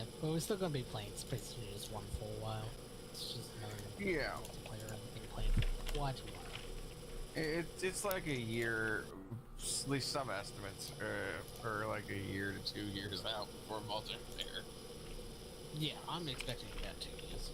Yeah, but we're still gonna be playing Space Invaders 1 for a while. It's just no multiplayer or anything playing for quite a while. It's like a year, at least some estimates are like a year to 2 years out before multiplayer. Yeah, I'm expecting about 2 years.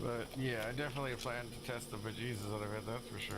But yeah, I definitely plan to test the bejesus out of it, that's for sure.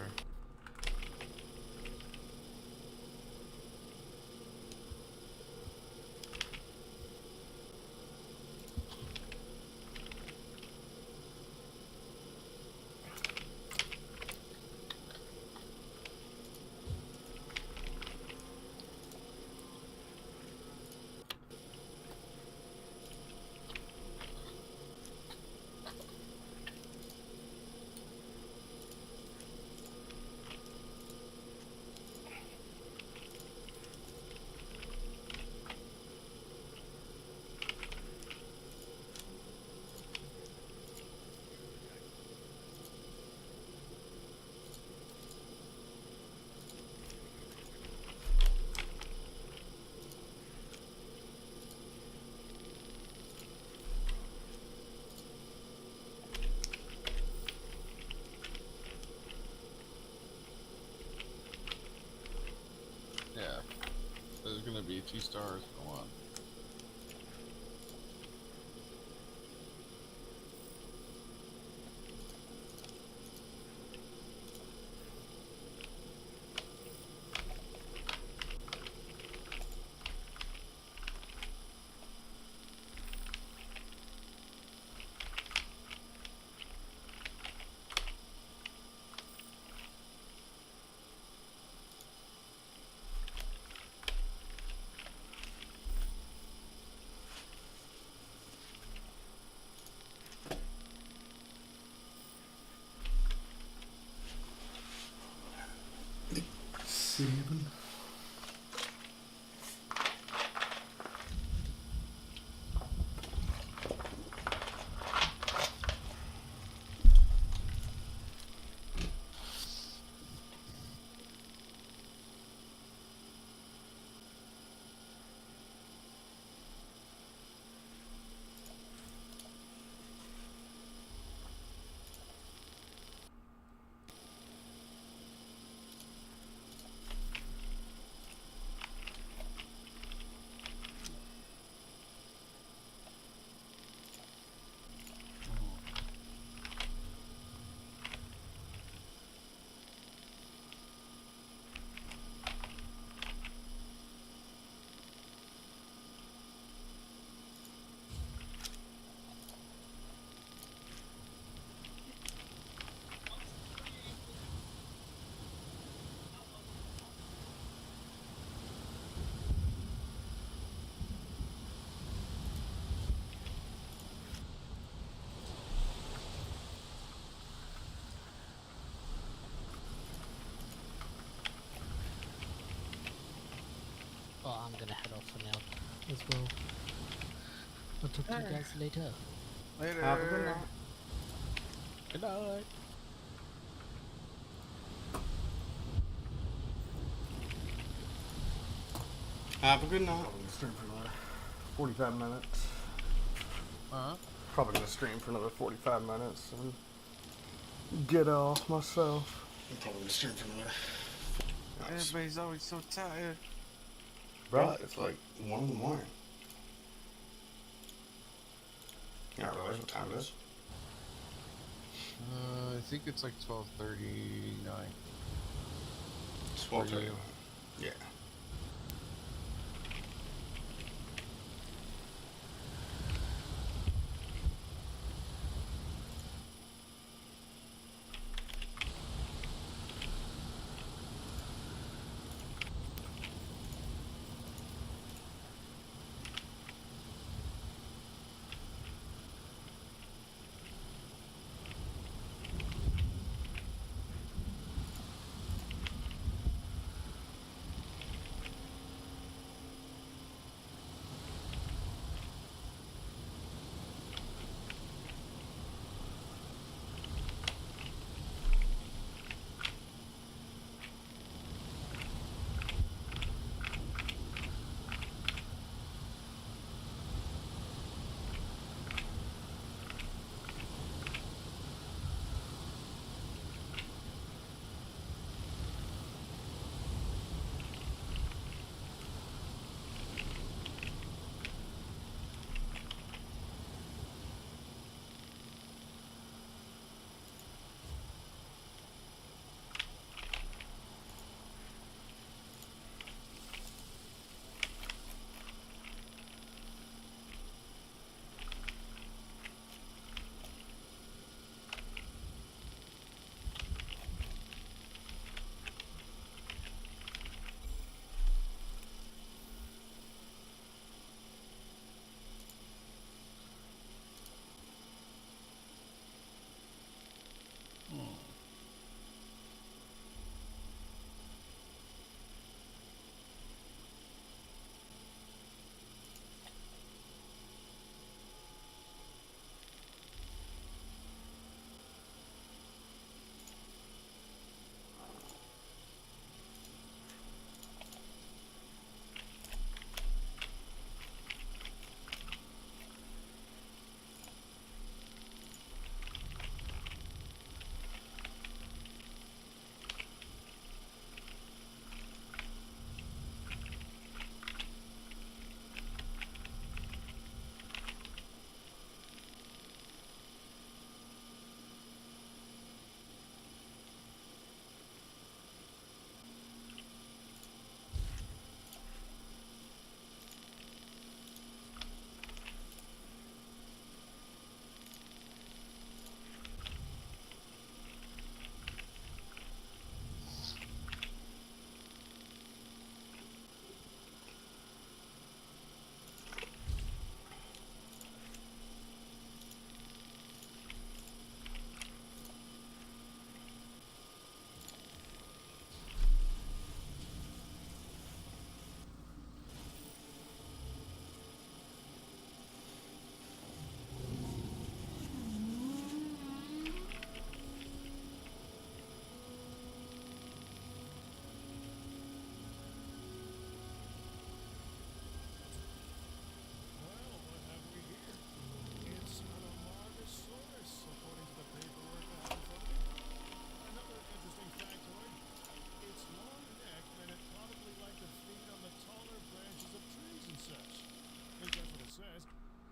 Yeah, there's gonna be 2 stars for 1. Seven. Oh, I'm gonna head off for now as well. I'll talk to you guys later. Later. Have a good night. Good night. Have a good night. Probably gonna stream for another 45 minutes. Huh? Probably gonna stream for another 45 minutes and get off myself. I'm probably gonna stream for another. Everybody's always so tired. Bro, it's like 1 in the morning. You not realize what time it is? I think it's like 12:39. 12:30. Yeah.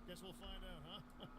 Guess we'll find out, huh?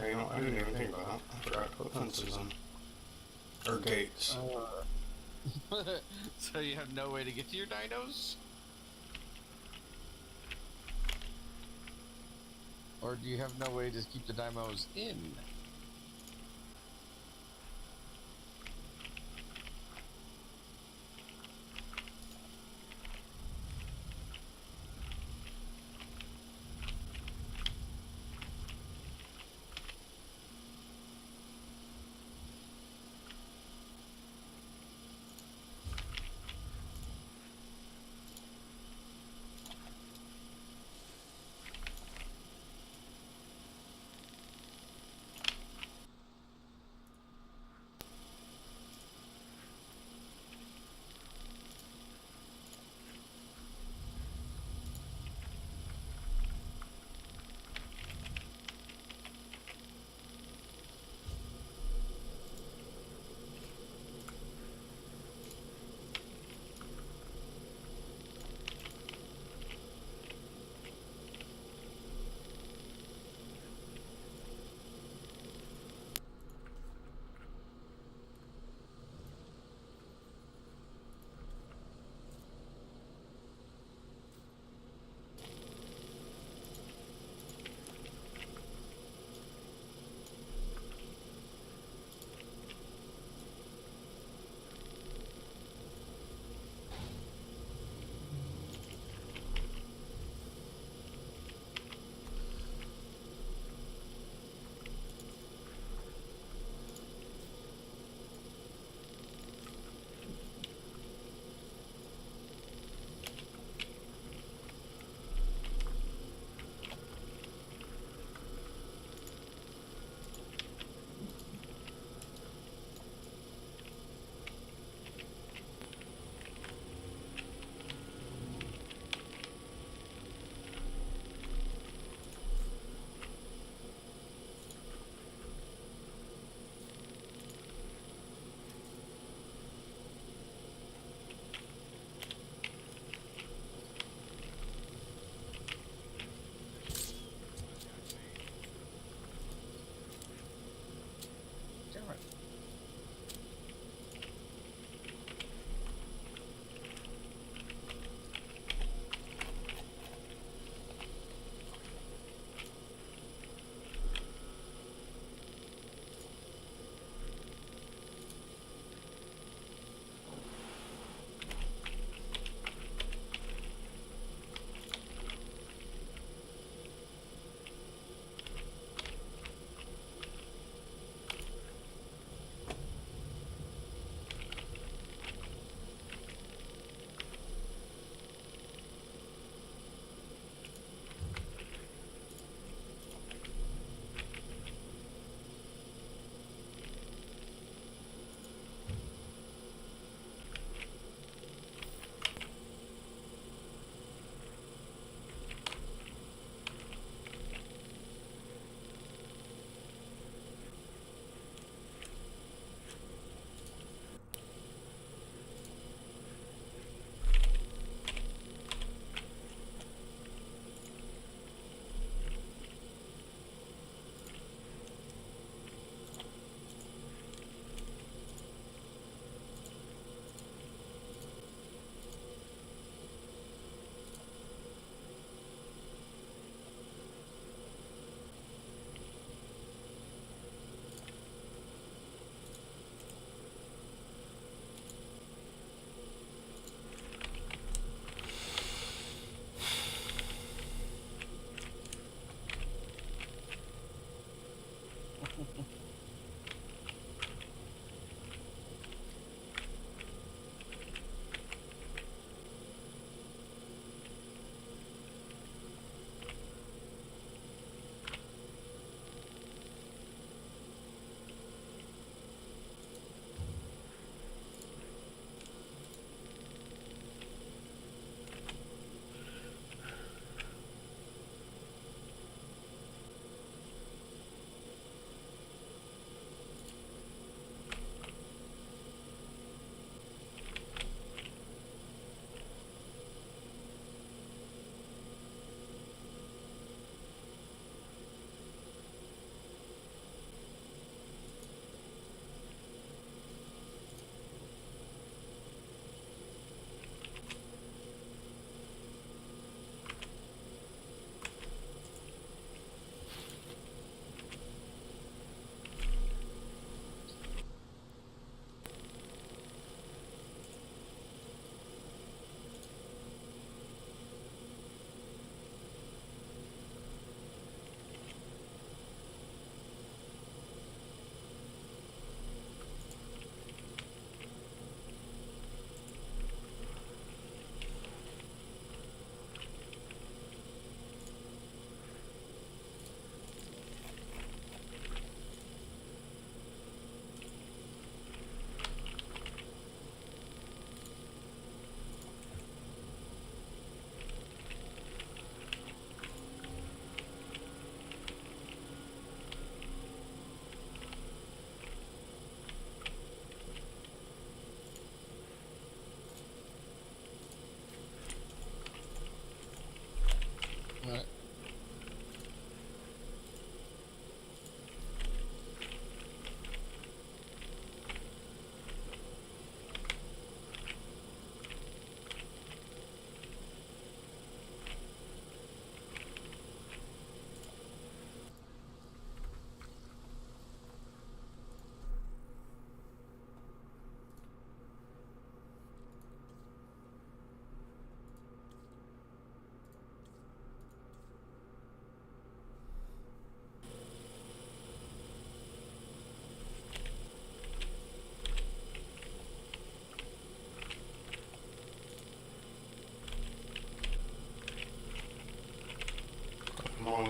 You know, I didn't even think about that. I forgot to put fences on. Or gates. So you have no way to get to your dinos? Or do you have no way to just keep the dinos in?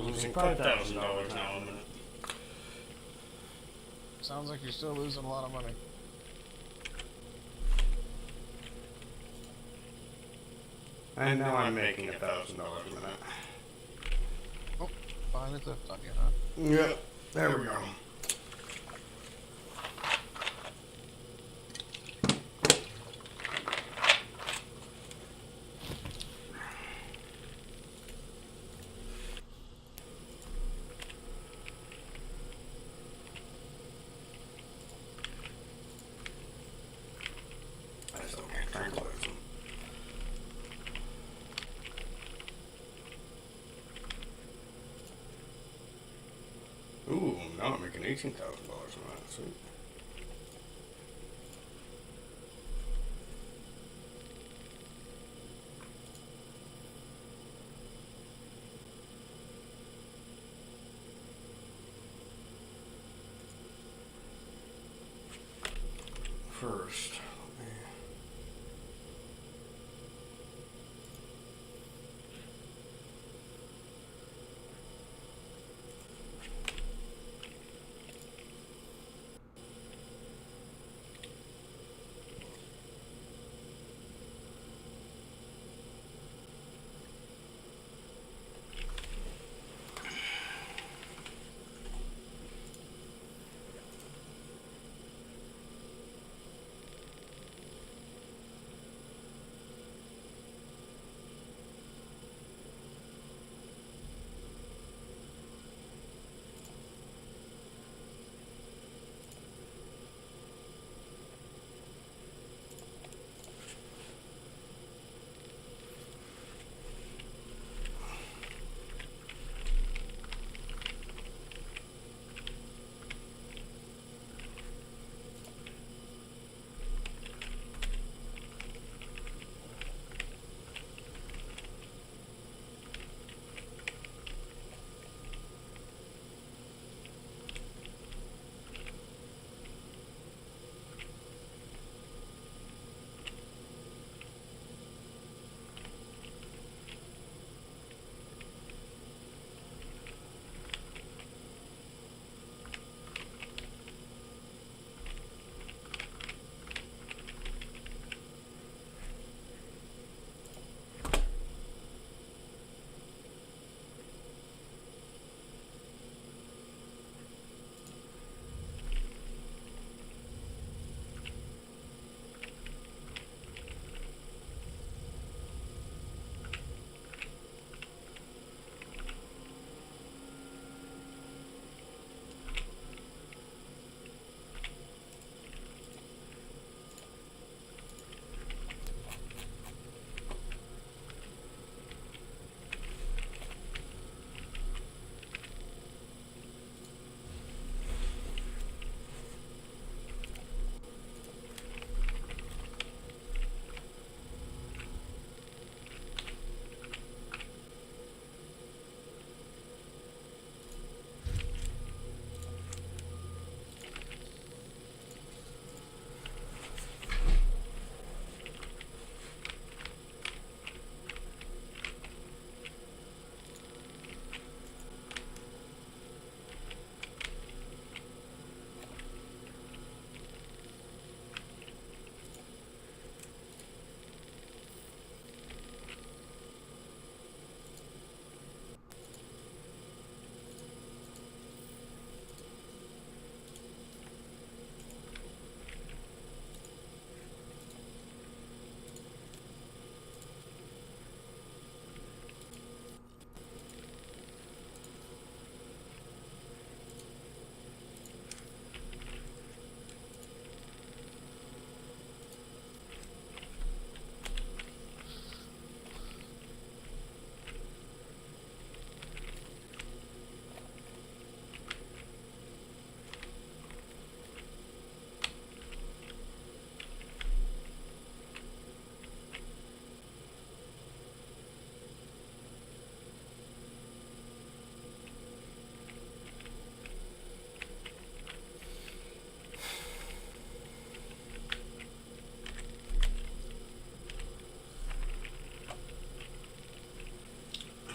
I'm losing $5,000 now in a minute. Sounds like you're still losing a lot of money. And now I'm making $1,000 a minute. Oh, finally flipped on you, huh? Yep, there we go. I still can't tranquilize them. Ooh, now I'm making $18,000 a month. Sweet. First,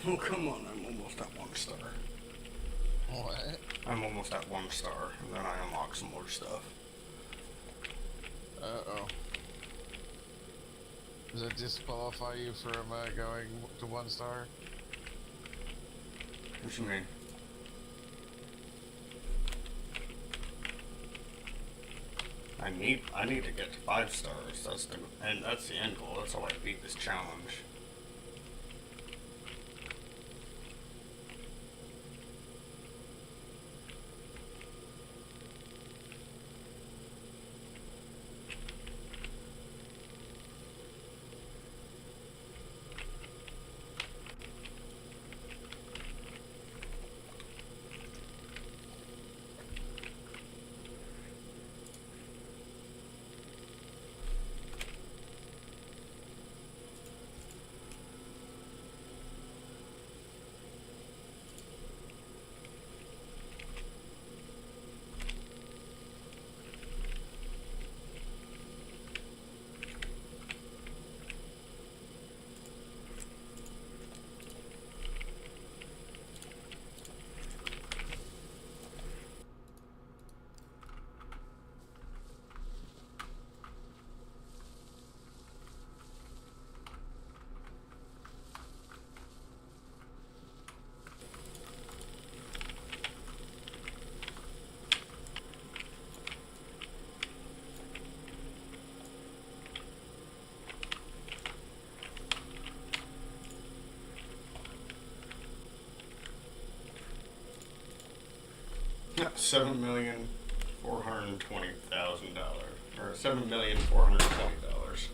Oh, come on, I'm almost almost at 1 star. What? I'm almost at 1 star, and then I unlock some more stuff. Uh-oh. Does it disqualify you from going to 1 star? What you mean? I need to get to 5 stars. That's the end goal. That's how I beat this challenge. $7,420,000, or $7,420,000.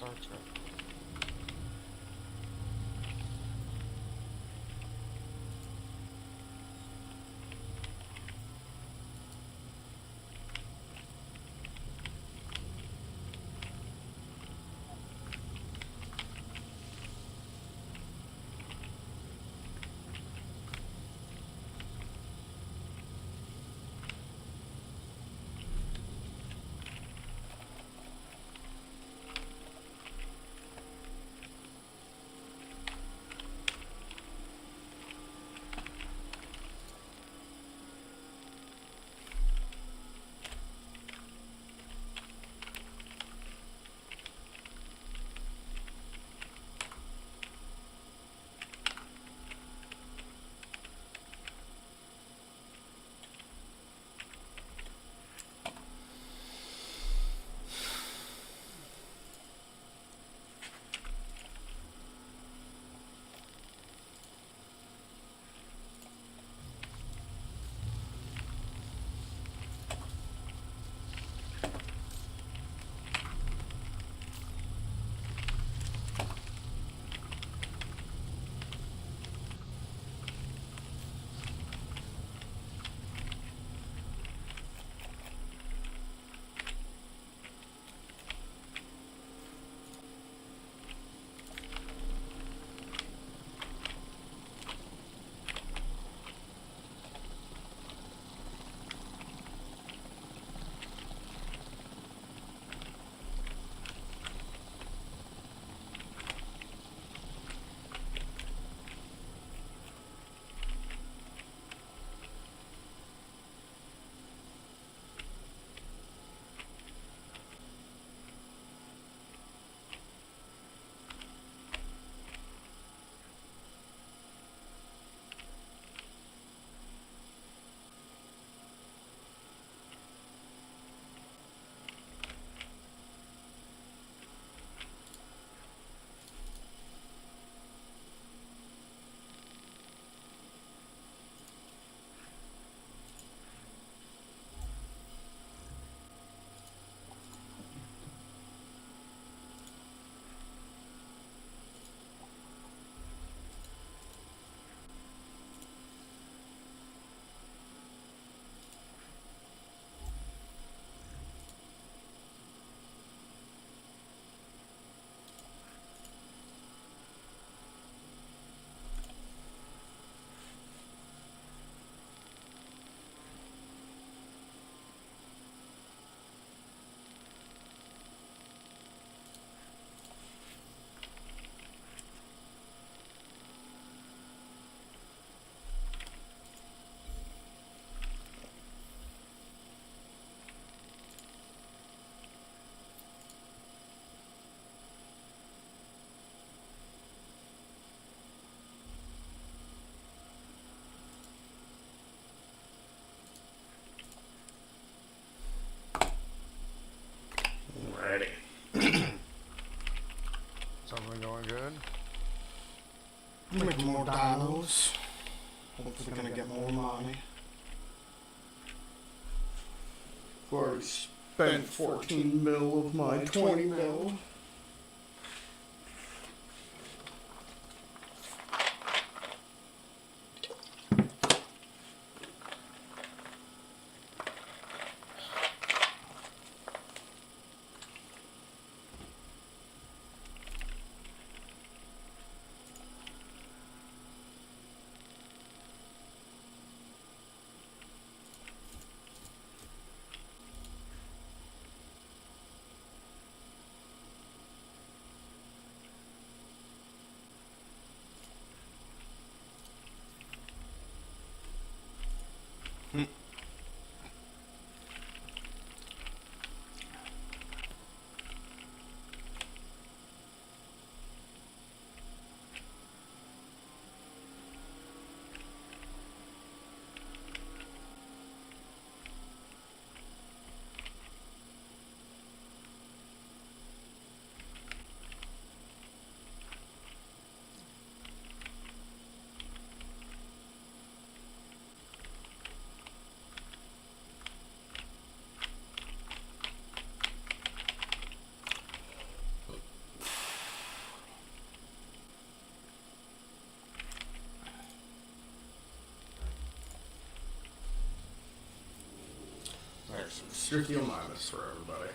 Star Trek. Something going good? Making more dinos. Hopefully gonna get more money. I've already spent 14 mil of my 20 mil. there's some strictly minus for everybody.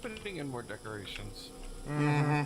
keep putting in more decorations. Mm-hmm.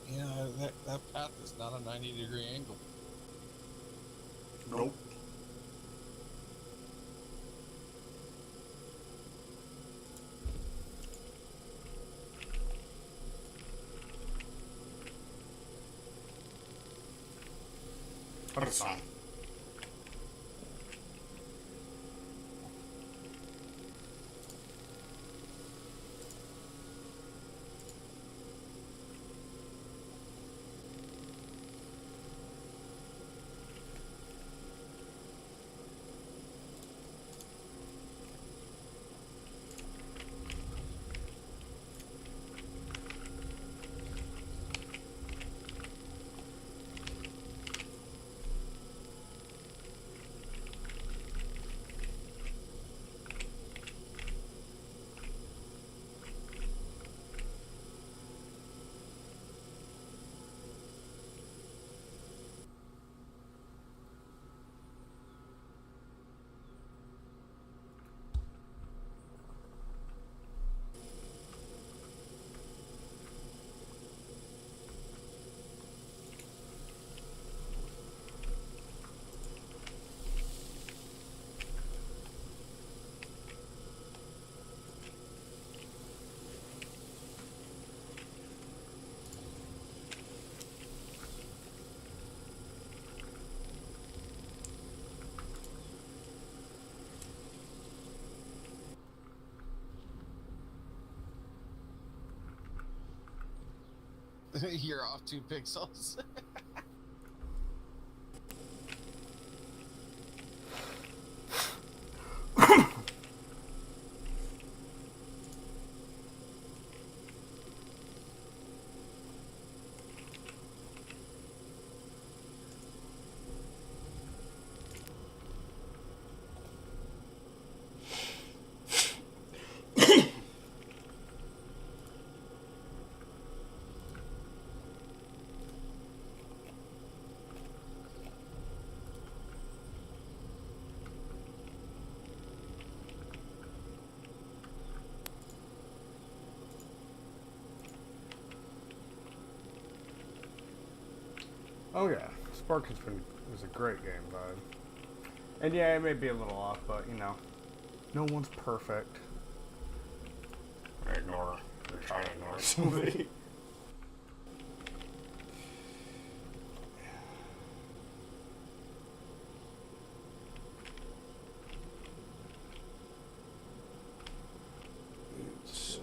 Yeah, that path is not a 90-degree angle. Nope. What a song. You're off 2 pixels. Oh yeah, Spark was a great game, bud. And yeah, it may be a little off, but you know, no one's perfect. I ignore. Or try to ignore somebody. Let's see.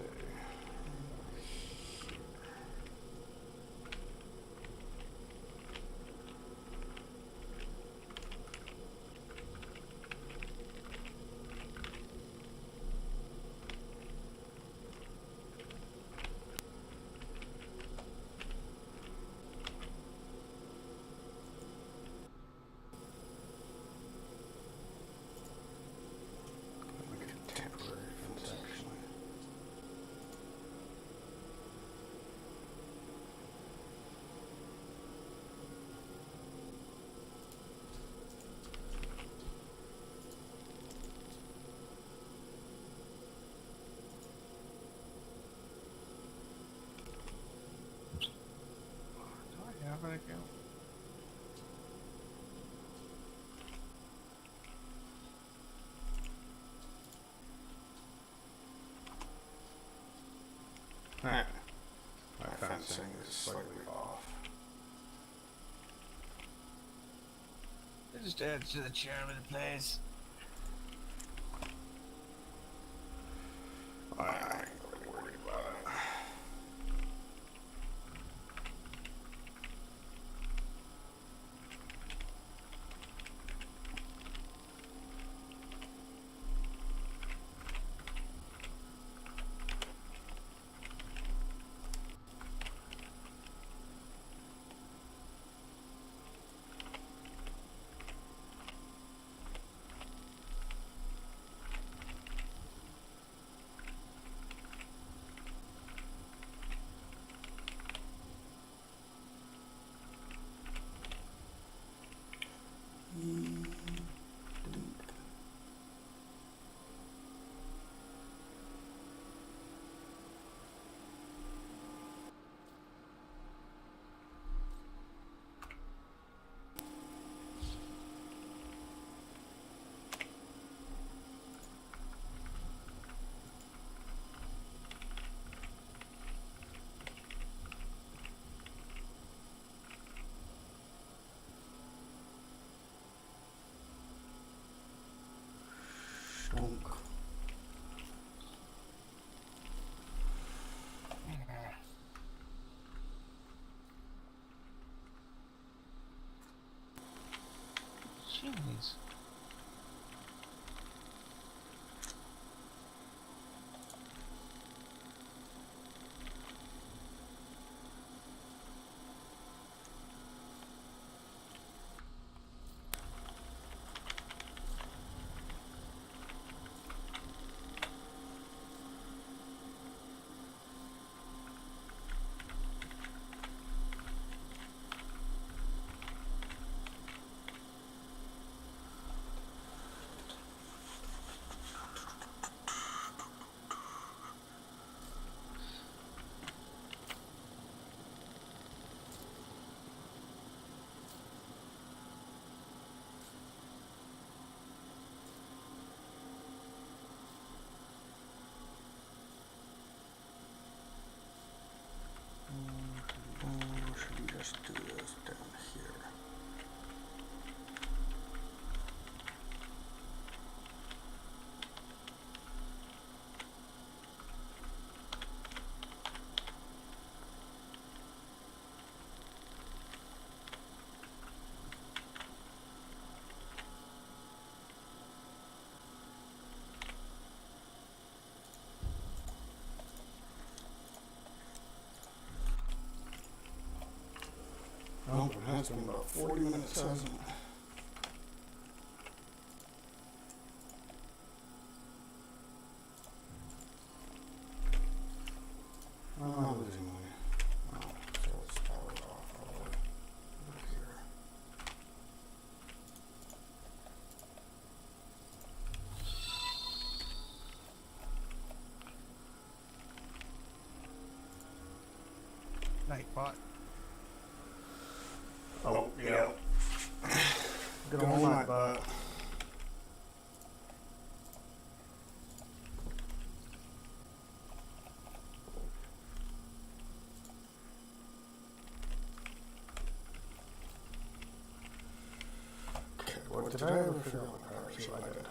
sensing is slightly off. Just add to the chairman, please. I ain't really worried about it. Jeez. Or should we just do this down here? Oh, it has been about 40 minutes, hasn't it? Oh, I'm losing money. Oh, so let's start it off all the way over here. Nightbot. Oh, yeah. Good old Nightbot. Okay, what did I ever figure out what power sheet I did?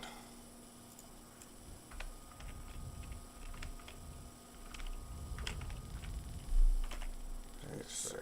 Let's say it.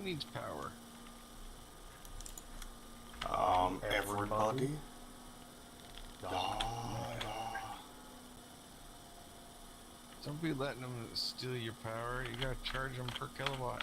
needs power? Everybody. Don't be letting them steal your power. You gotta charge them per kilowatt.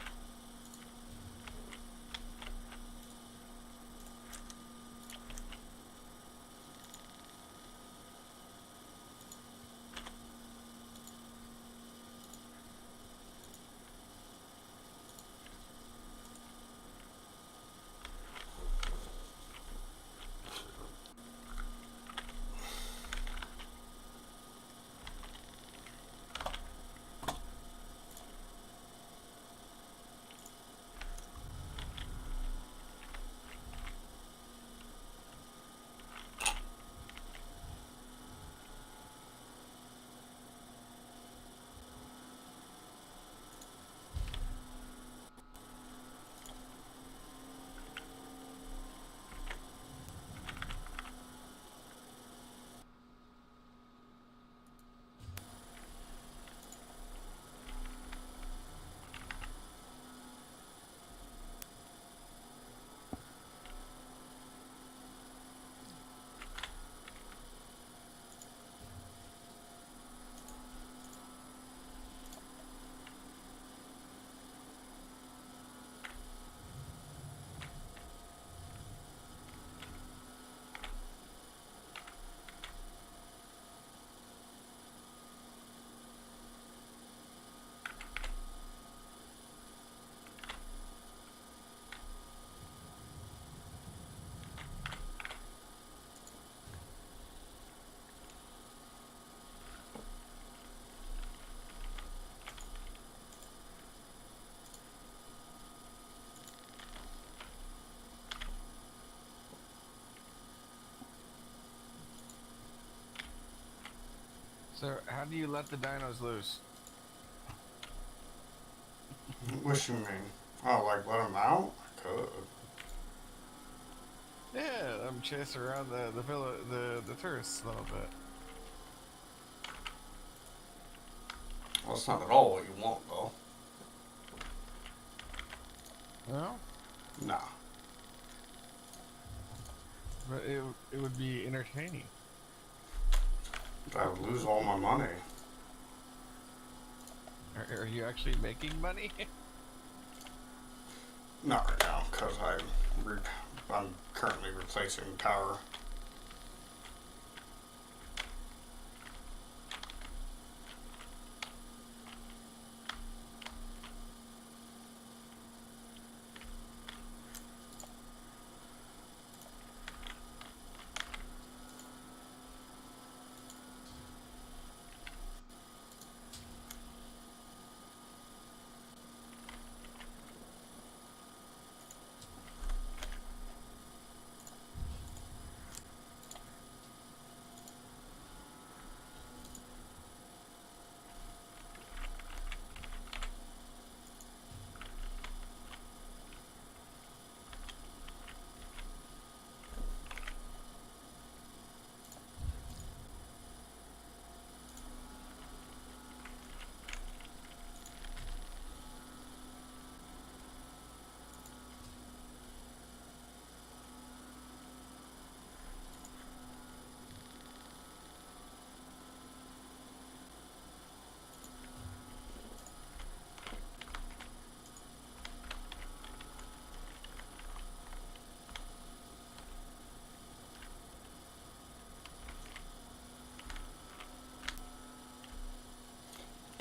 So, how do you let the dinos loose? What you mean? Oh, like let them out? I could. Yeah, I'm chasing around the tourists a little bit. Well, that's not at all what you want, though. No? Nah. But it would be entertaining. I would lose all my money. Are you actually making money? Not right now, because I'm currently replacing power.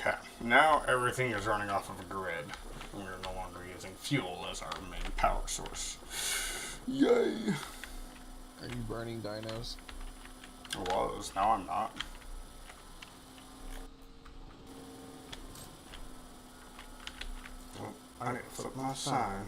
Okay, now everything is running off of a grid. We are no longer using fuel as our main power source. Yay! Are you burning dinos? I was, now I'm not. Oh, I need to flip my sign.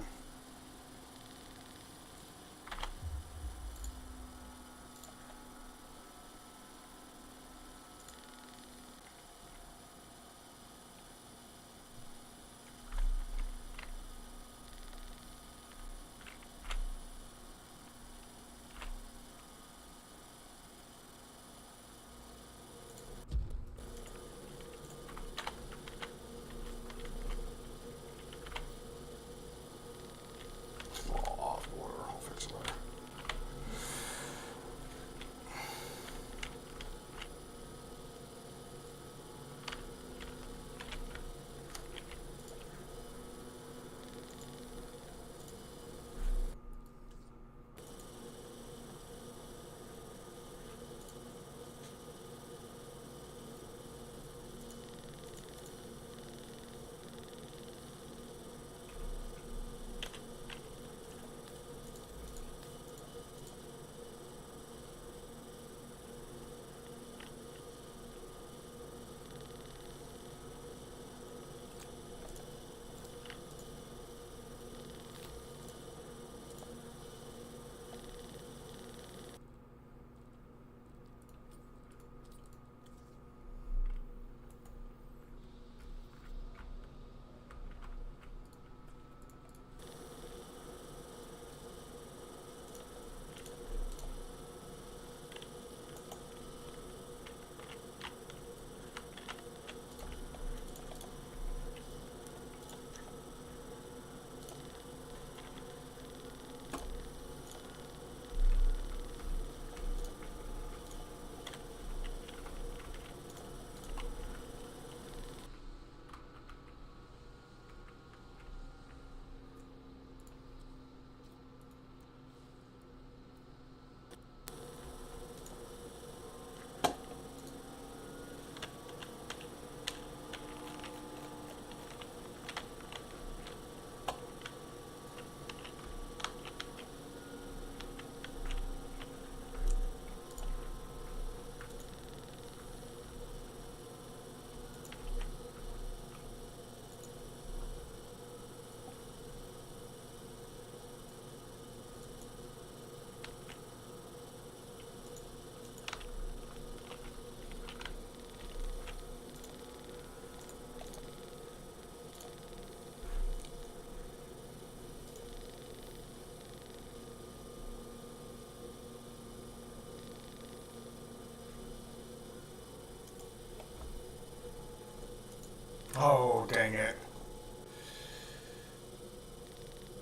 Oh, dang it.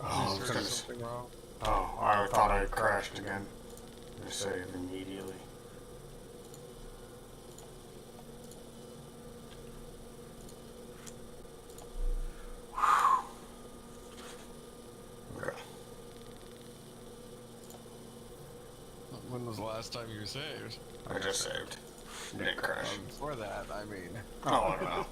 Oh, something wrong. Oh, I thought I crashed again. Just save immediately. Okay. When was the last time you were saved? I just saved. Didn't crash. Before that, I mean. Oh, I don't know.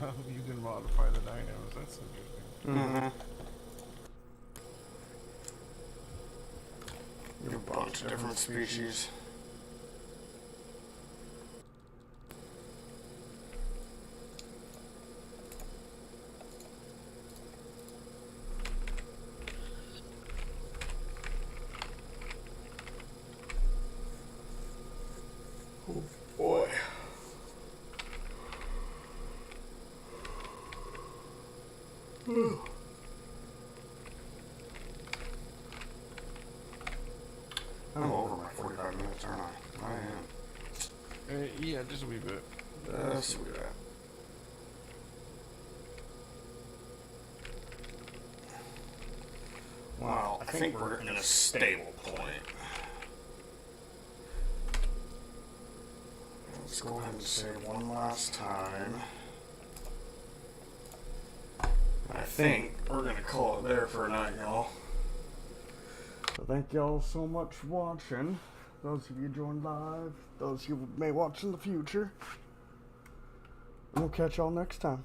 Oh, you can modify the dinos. That's interesting. A bunch of different species. Oh boy. I'm over my 45 minutes, aren't I? I am. Yeah, just a wee bit. That's a wee bit. Well, I think we're in a stable point. Let's go ahead and save one last time. I think we're going to call it there for a night, y'all. So thank y'all so much for watching. Those of you joined live, those you may watch in the future. And we'll catch y'all next time.